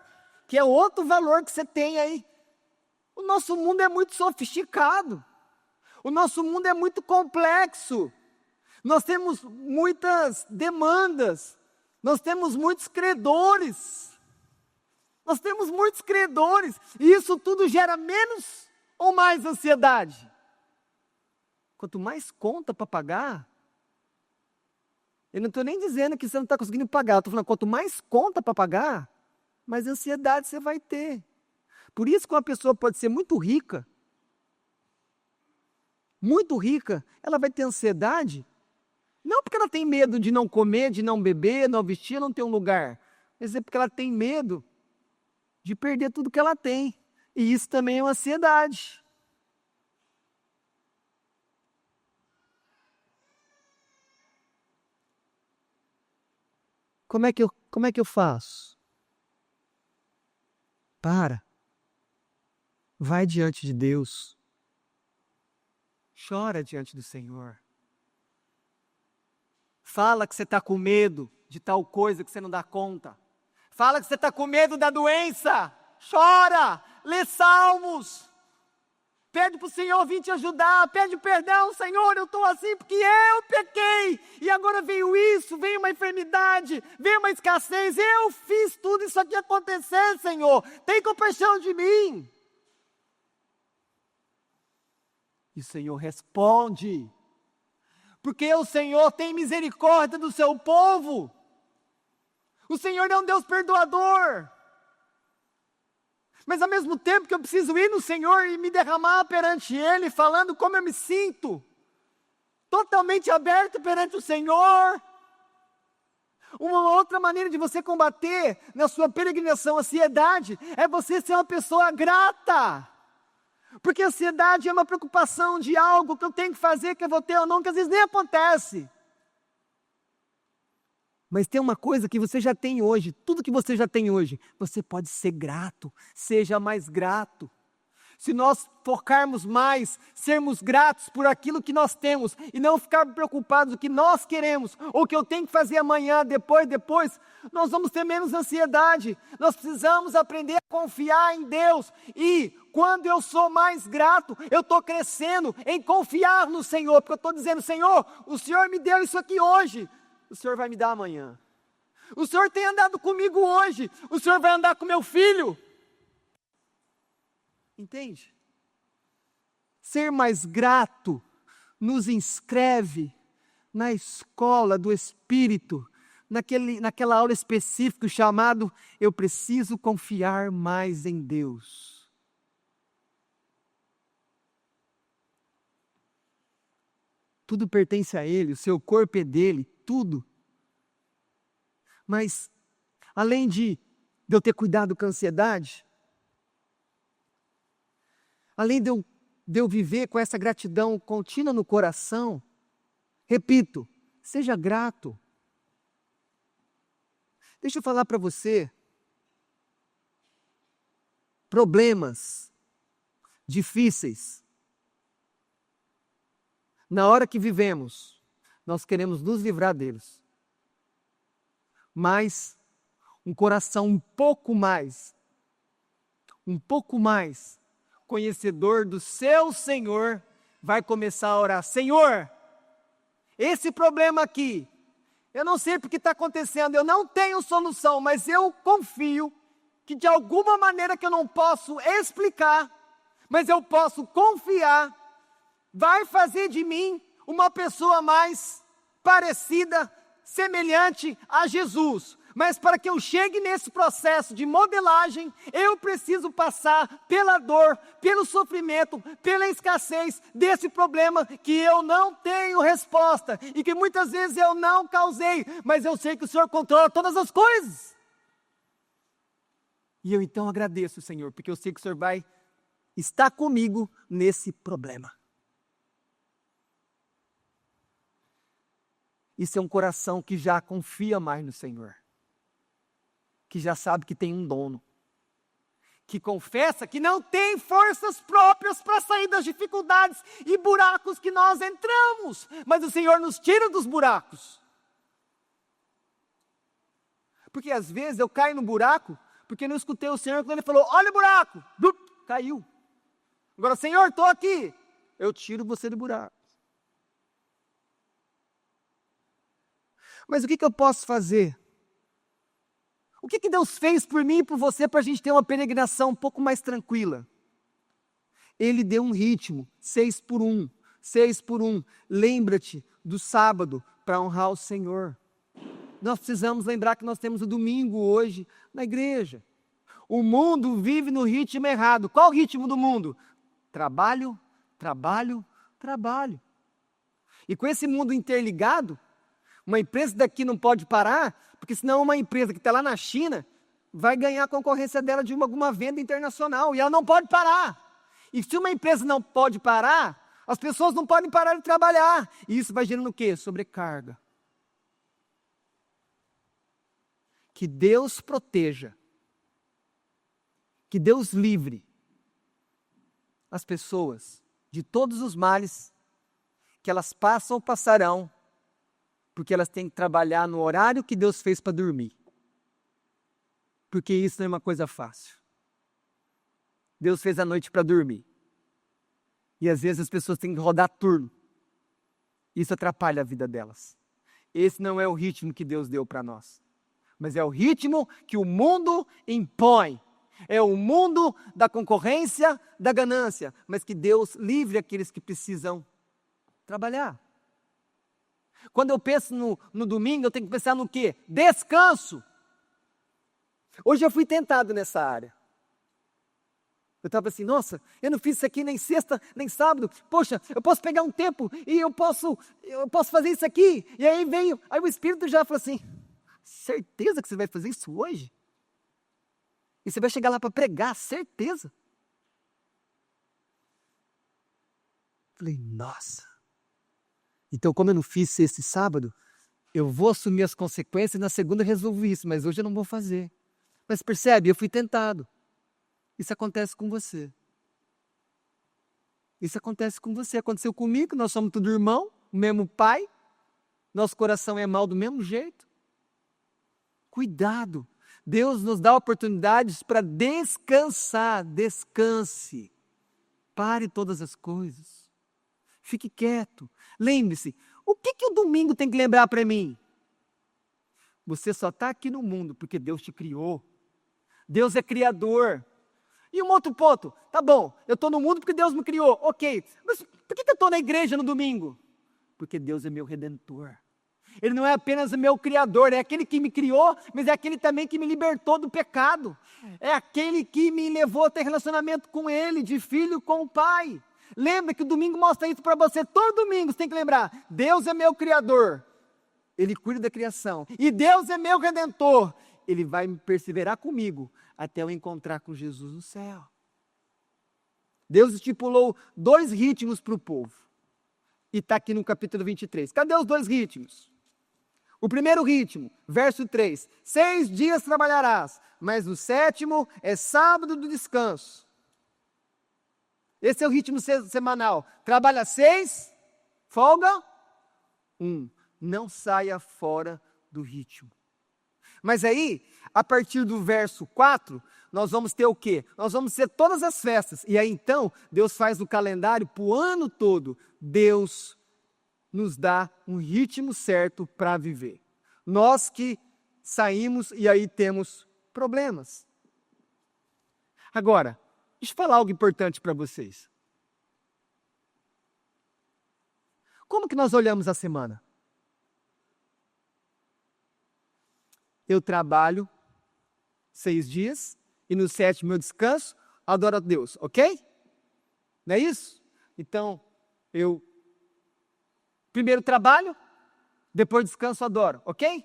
que é outro valor que você tem aí. O nosso mundo é muito sofisticado. O nosso mundo é muito complexo. Nós temos muitas demandas. Nós temos muitos credores. E isso tudo gera menos ou mais ansiedade? Quanto mais conta para pagar, eu não estou nem dizendo que você não está conseguindo pagar. Eu estou falando, quanto mais conta para pagar, mais ansiedade você vai ter. Por isso que uma pessoa pode ser muito rica, ela vai ter ansiedade, não porque ela tem medo de não comer, de não beber, não vestir, não ter um lugar, mas é porque ela tem medo de perder tudo que ela tem. E isso também é uma ansiedade. Como é que eu faço? Vai diante de Deus. Chora diante do Senhor. Fala que você está com medo de tal coisa que você não dá conta. Fala que você está com medo da doença. chora, lê salmos, pede para o Senhor vir te ajudar, pede perdão, Senhor, eu estou assim porque eu pequei, e agora veio isso, veio uma enfermidade, veio uma escassez, eu fiz tudo isso aqui acontecer, Senhor, tem compaixão de mim. E o Senhor responde, porque o Senhor tem misericórdia do seu povo, o Senhor é um Deus perdoador, mas ao mesmo tempo que eu preciso ir no Senhor e me derramar perante Ele, falando como eu me sinto, totalmente aberto perante o Senhor. Uma outra maneira de você combater na sua peregrinação a ansiedade, é você ser uma pessoa grata. Porque a ansiedade é uma preocupação de algo que eu tenho que fazer, que eu vou ter ou não, que às vezes nem acontece. Mas tem uma coisa que você já tem hoje, tudo que você já tem hoje, você pode ser grato, seja mais grato. Se nós focarmos mais, sermos gratos por aquilo que nós temos, e não ficar preocupados do que nós queremos, ou o que eu tenho que fazer amanhã, depois, nós vamos ter menos ansiedade. Nós precisamos aprender a confiar em Deus, e quando eu sou mais grato, eu estou crescendo em confiar no Senhor, porque eu estou dizendo, Senhor, o Senhor me deu isso aqui hoje, o Senhor vai me dar amanhã. O Senhor tem andado comigo hoje, o Senhor vai andar com meu filho. Entende? Ser mais grato nos inscreve na escola do Espírito, naquela aula específica chamado Eu preciso confiar mais em Deus. Tudo pertence a Ele, o seu corpo é dele, tudo. Mas, além de eu ter cuidado com a ansiedade, além de eu viver com essa gratidão contínua no coração, repito, seja grato. Deixa eu falar para você, problemas difíceis, na hora que vivemos, nós queremos nos livrar deles. Mas um coração um pouco mais conhecedor do seu Senhor, vai começar a orar, Senhor, esse problema aqui, eu não sei porque está acontecendo, eu não tenho solução, mas eu confio que de alguma maneira que eu não posso explicar, mas eu posso confiar, vai fazer de mim uma pessoa mais parecida, semelhante a Jesus. Mas para que eu chegue nesse processo de modelagem, eu preciso passar pela dor, pelo sofrimento, pela escassez desse problema que eu não tenho resposta e que muitas vezes eu não causei, mas eu sei que o Senhor controla todas as coisas. E eu então agradeço, Senhor, porque eu sei que o Senhor vai estar comigo nesse problema. Isso é um coração que já confia mais no Senhor, que já sabe que tem um dono, que confessa que não tem forças próprias para sair das dificuldades e buracos que nós entramos, mas o Senhor nos tira dos buracos. Porque às vezes eu caio no buraco, porque não escutei o Senhor quando Ele falou, olha o buraco, caiu. Agora, Senhor, estou aqui, eu tiro você do buraco. Mas o que eu posso fazer? O que Deus fez por mim e por você para a gente ter uma peregrinação um pouco mais tranquila? Ele deu um ritmo, 6 por 1, 6 por 1. Lembra-te do sábado para honrar o Senhor. Nós precisamos lembrar que nós temos o domingo hoje na igreja. O mundo vive no ritmo errado. Qual o ritmo do mundo? Trabalho, trabalho, trabalho. E com esse mundo interligado, uma empresa daqui não pode parar, porque senão uma empresa que está lá na China vai ganhar a concorrência dela de alguma venda internacional, e ela não pode parar. E se uma empresa não pode parar, as pessoas não podem parar de trabalhar. E isso vai gerando o quê? Sobrecarga. Que Deus proteja, que Deus livre as pessoas de todos os males que elas passam ou passarão, porque elas têm que trabalhar no horário que Deus fez para dormir. Porque isso não é uma coisa fácil. Deus fez a noite para dormir. E às vezes as pessoas têm que rodar turno. Isso atrapalha a vida delas. Esse não é o ritmo que Deus deu para nós. Mas é o ritmo que o mundo impõe. É o mundo da concorrência, da ganância. Mas que Deus livre aqueles que precisam trabalhar. Quando eu penso no domingo, eu tenho que pensar no quê? Descanso. Hoje eu fui tentado nessa área. Eu estava assim, nossa, eu não fiz isso aqui nem sexta, nem sábado. Poxa, eu posso pegar um tempo e eu posso fazer isso aqui. E aí o Espírito já falou assim, certeza que você vai fazer isso hoje? E você vai chegar lá para pregar, certeza? Falei, nossa. Então, como eu não fiz esse sábado, eu vou assumir as consequências e na segunda eu resolvo isso, mas hoje eu não vou fazer. Mas percebe, eu fui tentado. Isso acontece com você. Isso acontece com você. Aconteceu comigo, nós somos tudo irmão, o mesmo pai. Nosso coração é mau do mesmo jeito. Cuidado. Deus nos dá oportunidades para descansar. Descanse. Pare todas as coisas. Fique quieto. Lembre-se, o que o domingo tem que lembrar para mim? Você só está aqui no mundo porque Deus te criou. Deus é criador. E um outro ponto, tá bom, eu estou no mundo porque Deus me criou, ok, mas por que eu estou na igreja no domingo? Porque Deus é meu redentor. Ele não é apenas o meu criador, é aquele que me criou, mas é aquele também que me libertou do pecado. É aquele que me levou a ter relacionamento com Ele, de filho com o Pai. Lembra que o domingo mostra isso para você, todo domingo você tem que lembrar, Deus é meu criador, Ele cuida da criação, e Deus é meu redentor, Ele vai perseverar comigo, até eu encontrar com Jesus no céu. Deus estipulou 2 ritmos para o povo. E está aqui no capítulo 23. Cadê os 2 ritmos? O primeiro ritmo, verso 3. 6 dias trabalharás, mas o 7º é sábado do descanso. Esse é o ritmo semanal. Trabalha 6, folga 1. Não saia fora do ritmo. Mas aí, a partir do verso 4, nós vamos ter o quê? Nós vamos ter todas as festas. E aí então, Deus faz o calendário para o ano todo. Deus nos dá um ritmo certo para viver. Nós que saímos e aí temos problemas. Agora, deixa eu falar algo importante para vocês. Como que nós olhamos a semana? Eu trabalho 6 dias e no 7º eu descanso, adoro a Deus, ok? Não é isso? Então, eu primeiro trabalho, depois descanso, adoro, ok?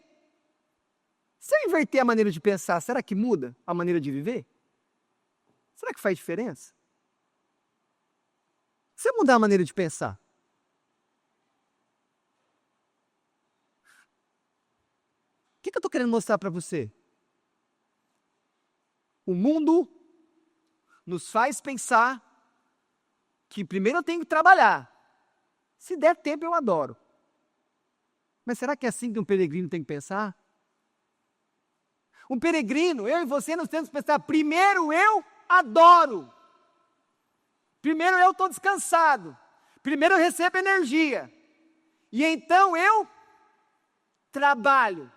Se eu inverter a maneira de pensar, será que muda a maneira de viver? Será que faz diferença? Se eu mudar a maneira de pensar, o que eu estou querendo mostrar para você? O mundo nos faz pensar que primeiro eu tenho que trabalhar. Se der tempo, eu adoro. Mas será que é assim que um peregrino tem que pensar? Um peregrino, eu e você, nós temos que pensar, primeiro eu adoro. Primeiro eu estou descansado. Primeiro eu recebo energia. E então eu trabalho.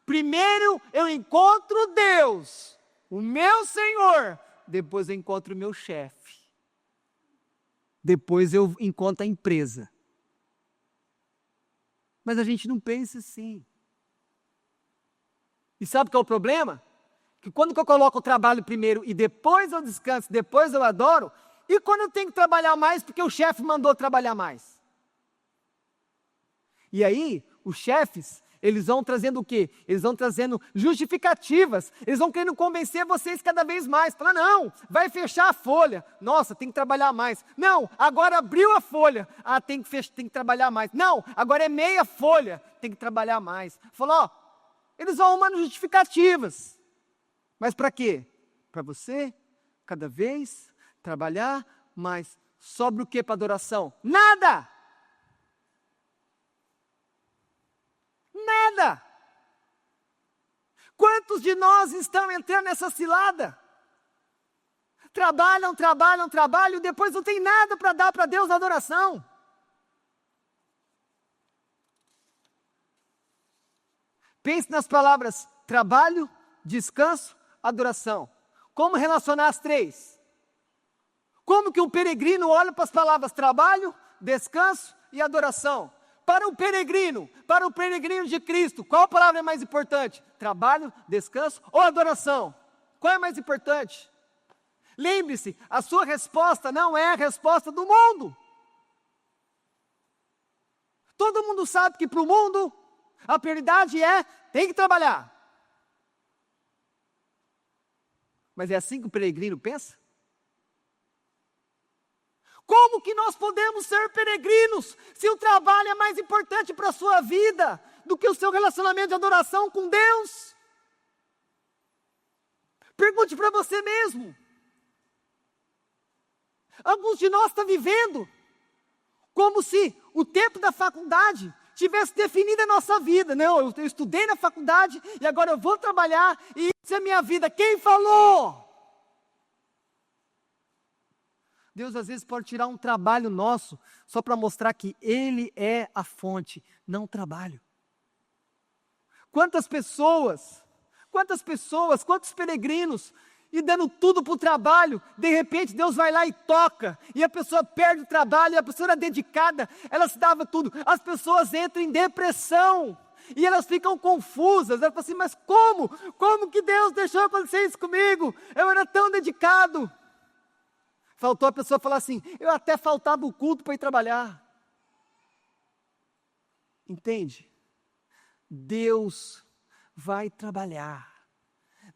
Primeiro eu encontro Deus, o meu Senhor. Depois eu encontro o meu chefe. Depois eu encontro a empresa. Mas a gente não pensa assim. E sabe qual é o problema? Que quando eu coloco o trabalho primeiro e depois eu descanso, depois eu adoro, e quando eu tenho que trabalhar mais porque o chefe mandou trabalhar mais? E aí, os chefes, eles vão trazendo o quê? Eles vão trazendo justificativas, eles vão querendo convencer vocês cada vez mais. Falar, não, vai fechar a folha. Nossa, tem que trabalhar mais. Não, agora abriu a folha. Ah, tem que trabalhar mais. Não, agora é meia folha. Tem que trabalhar mais. Falou, ó, eles vão arrumando justificativas. Mas para quê? Para você, cada vez, trabalhar mais. Sobra o que para adoração? Nada! Nada! Quantos de nós estão entrando nessa cilada? trabalham, trabalham, trabalham, depois não tem nada para dar para Deus na adoração. Pense nas palavras trabalho, descanso, adoração. Como relacionar as três? Como que um peregrino olha para as palavras trabalho, descanso e adoração? Para o peregrino de Cristo, qual palavra é mais importante? Trabalho, descanso ou adoração? Qual é mais importante? Lembre-se, a sua resposta não é a resposta do mundo. Todo mundo sabe que para o mundo, a prioridade é, tem que trabalhar. Mas é assim que o peregrino pensa? Como que nós podemos ser peregrinos se o trabalho é mais importante para a sua vida do que o seu relacionamento de adoração com Deus? Pergunte para você mesmo. Alguns de nós estão vivendo como se o tempo da faculdade tivesse definido a nossa vida. Não, eu estudei na faculdade e agora eu vou trabalhar e isso é minha vida. Quem falou? Deus às vezes pode tirar um trabalho nosso só para mostrar que Ele é a fonte, não o trabalho. Quantas pessoas, quantos peregrinos, e dando tudo para o trabalho, de repente Deus vai lá e toca, e a pessoa perde o trabalho, e a pessoa era dedicada, ela se dava tudo, as pessoas entram em depressão, e elas ficam confusas, elas falam assim, mas como? Como que Deus deixou acontecer isso comigo? Eu era tão dedicado. Faltou a pessoa falar assim, eu até faltava o culto para ir trabalhar. Entende? Deus vai trabalhar.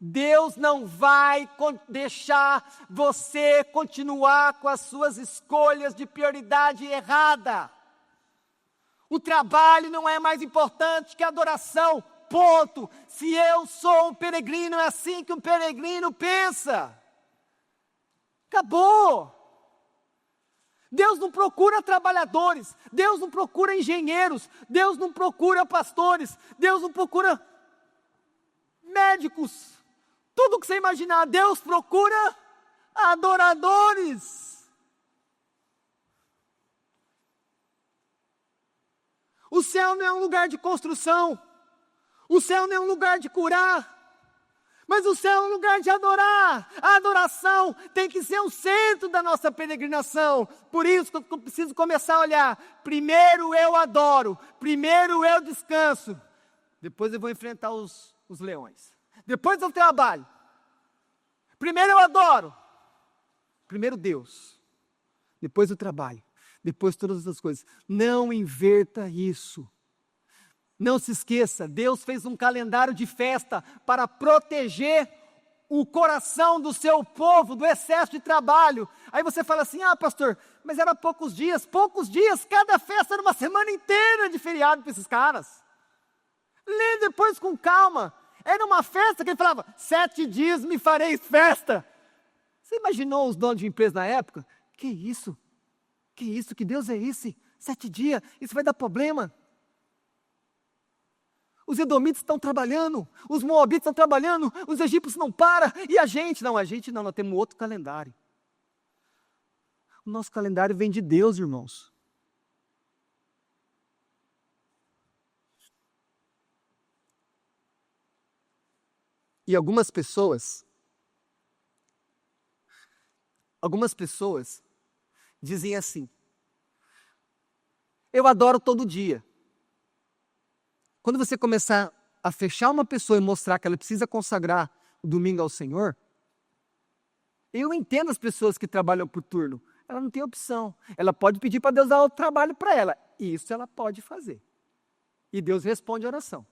Deus não vai deixar você continuar com as suas escolhas de prioridade errada. O trabalho não é mais importante que a adoração, ponto. Se eu sou um peregrino, é assim que um peregrino pensa. Acabou. Deus não procura trabalhadores, Deus não procura engenheiros, Deus não procura pastores, Deus não procura médicos. Tudo que você imaginar, Deus procura adoradores. O céu não é um lugar de construção, o céu não é um lugar de curar, mas o céu é um lugar de adorar. A adoração tem que ser o centro da nossa peregrinação. Por isso que eu preciso começar a olhar. Primeiro eu adoro, primeiro eu descanso, depois eu vou enfrentar os leões. Depois eu trabalho. Primeiro eu adoro. Primeiro Deus. Depois o trabalho. Depois todas essas coisas. Não inverta isso. Não se esqueça, Deus fez um calendário de festa para proteger o coração do seu povo do excesso de trabalho. Aí você fala assim, pastor, mas era poucos dias, cada festa era uma semana inteira de feriado para esses caras. Lê depois com calma. Era uma festa que ele falava, 7 dias me fareis festa. Você imaginou os donos de empresa na época? Que isso? Que Deus é esse? 7 dias, isso vai dar problema. Os edomitas estão trabalhando, os moabitas estão trabalhando, os egípcios não param, e a gente não, nós temos outro calendário. O nosso calendário vem de Deus, irmãos. E algumas pessoas dizem assim, eu adoro todo dia. Quando você começar a fechar uma pessoa e mostrar que ela precisa consagrar o domingo ao Senhor, eu entendo as pessoas que trabalham por turno. Ela não tem opção. Ela pode pedir para Deus dar o trabalho para ela. Isso ela pode fazer. E Deus responde a oração.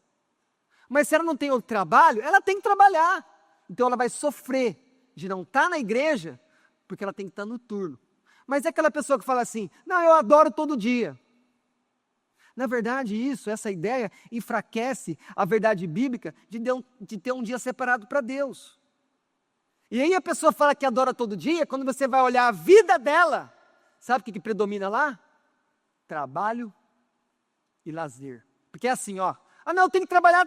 Mas se ela não tem outro trabalho, ela tem que trabalhar. Então ela vai sofrer de não estar na igreja, porque ela tem que estar no turno. Mas é aquela pessoa que fala assim, não, eu adoro todo dia. Na verdade, essa ideia enfraquece a verdade bíblica de ter um dia separado para Deus. E aí a pessoa fala que adora todo dia, quando você vai olhar a vida dela, sabe o que predomina lá? Trabalho e lazer. Porque é assim, não, eu tenho que trabalhar,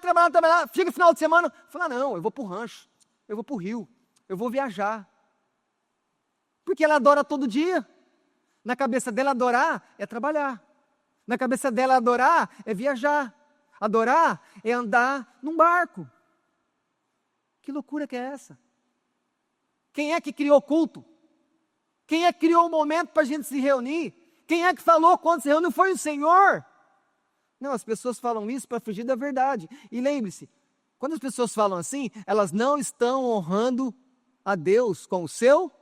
chega no final de semana, fala, não, eu vou para o rancho, eu vou para o rio, eu vou viajar. Porque ela adora todo dia. Na cabeça dela, adorar é trabalhar. Na cabeça dela, adorar é viajar. Adorar é andar num barco. Que loucura que é essa? Quem é que criou o culto? Quem é que criou o momento para a gente se reunir? Quem é que falou quando se reuniu? Foi o Senhor. Não, as pessoas falam isso para fugir da verdade. E lembre-se, quando as pessoas falam assim, elas não estão honrando a Deus com o seu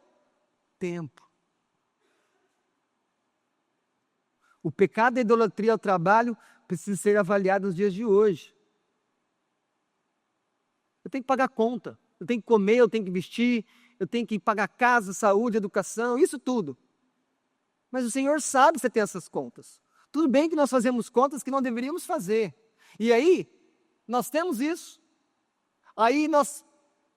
tempo. O pecado da idolatria ao trabalho precisa ser avaliado nos dias de hoje. Eu tenho que pagar conta, eu tenho que comer, eu tenho que vestir, eu tenho que pagar casa, saúde, educação, isso tudo. Mas o Senhor sabe que você tem essas contas. Tudo bem que nós fazemos contas que não deveríamos fazer. E aí, nós temos isso. Aí nós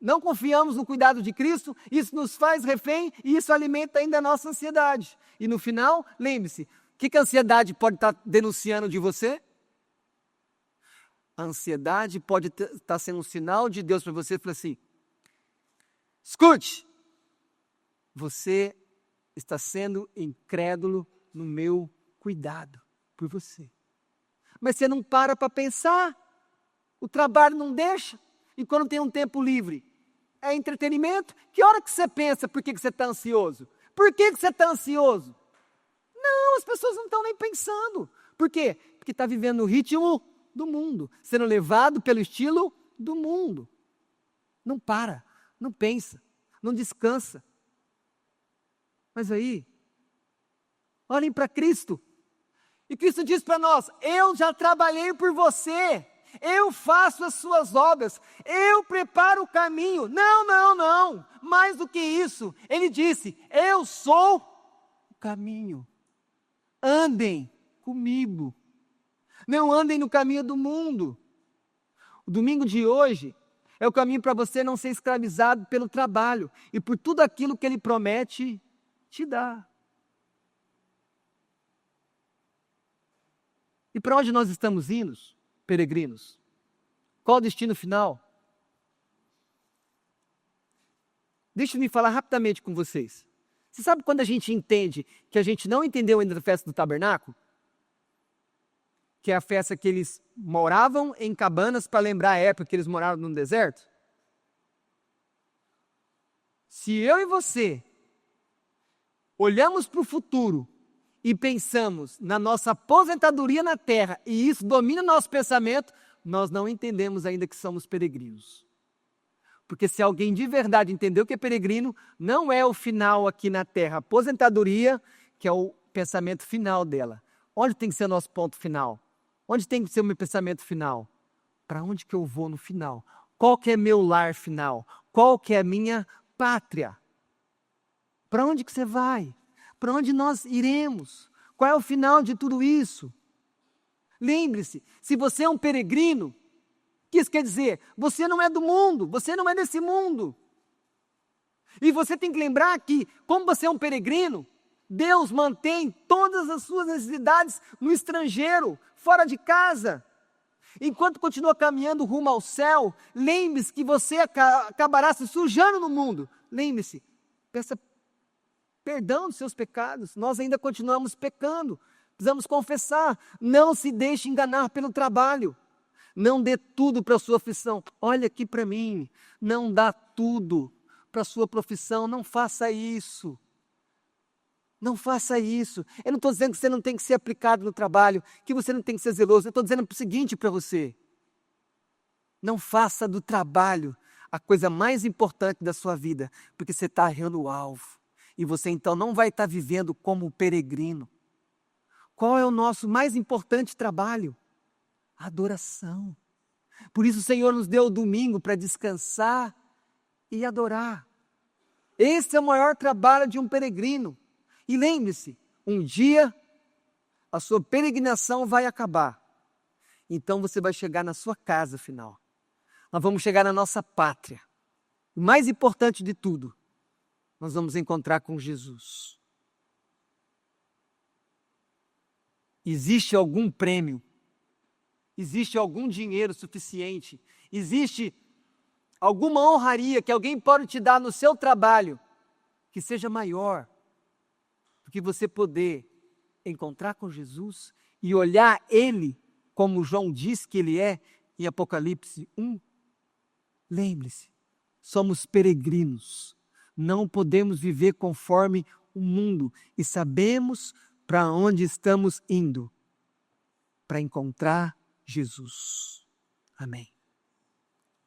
não confiamos no cuidado de Cristo, isso nos faz refém e isso alimenta ainda a nossa ansiedade. E no final, lembre-se, o que a ansiedade pode estar denunciando de você? A ansiedade pode estar sendo um sinal de Deus para você, falar assim, escute, você está sendo incrédulo no meu cuidado por você. Mas você não para pensar, o trabalho não deixa, e quando tem um tempo livre, é entretenimento. Que hora que você pensa por que você está ansioso? Por que você está ansioso? Não, as pessoas não estão nem pensando. Por quê? Porque está vivendo o ritmo do mundo, sendo levado pelo estilo do mundo. Não para, não pensa, não descansa. Mas aí, olhem para Cristo. E Cristo diz para nós, eu já trabalhei por você, eu faço as suas obras, eu preparo o caminho. Não, mais do que isso, Ele disse, eu sou o caminho. Andem comigo, não andem no caminho do mundo. O domingo de hoje é o caminho para você não ser escravizado pelo trabalho e por tudo aquilo que Ele promete te dar. E para onde nós estamos indo, peregrinos? Qual o destino final? Deixa eu falar rapidamente com vocês. Você sabe quando a gente entende que a gente não entendeu ainda da festa do tabernáculo? Que é a festa que eles moravam em cabanas para lembrar a época que eles moraram no deserto? Se eu e você olhamos para o futuro e pensamos na nossa aposentadoria na terra, e isso domina o nosso pensamento, nós não entendemos ainda que somos peregrinos. Porque se alguém de verdade entendeu que é peregrino, não é o final aqui na terra, a aposentadoria, que é o pensamento final dela. Onde tem que ser o nosso ponto final? Onde tem que ser o meu pensamento final? Para onde que eu vou no final? Qual que é meu lar final? Qual que é a minha pátria? Para onde que você vai? Para onde nós iremos? Qual é o final de tudo isso? Lembre-se, se você é um peregrino, o que isso quer dizer? Você não é do mundo, você não é desse mundo. E você tem que lembrar que, como você é um peregrino, Deus mantém todas as suas necessidades no estrangeiro, fora de casa. Enquanto continua caminhando rumo ao céu, lembre-se que você acabará se sujando no mundo. Lembre-se, peça perdão dos seus pecados, nós ainda continuamos pecando, precisamos confessar, não se deixe enganar pelo trabalho, não dê tudo para a sua aflição, olha aqui para mim, não dá tudo para a sua profissão, não faça isso, não faça isso, eu não estou dizendo que você não tem que ser aplicado no trabalho, que você não tem que ser zeloso, eu estou dizendo o seguinte para você, não faça do trabalho a coisa mais importante da sua vida, porque você está errando o alvo. E você então não vai estar vivendo como peregrino. Qual é o nosso mais importante trabalho? A adoração. Por isso o Senhor nos deu o domingo para descansar e adorar. Esse é o maior trabalho de um peregrino. E lembre-se, um dia a sua peregrinação vai acabar. Então você vai chegar na sua casa final. Nós vamos chegar na nossa pátria. O mais importante de tudo, nós vamos encontrar com Jesus. Existe algum prêmio? Existe algum dinheiro suficiente? Existe alguma honraria que alguém pode te dar no seu trabalho que seja maior do que você poder encontrar com Jesus e olhar Ele como João diz que Ele é em Apocalipse 1. Lembre-se, somos peregrinos, não podemos viver conforme o mundo e sabemos para onde estamos indo, para encontrar Jesus. Amém.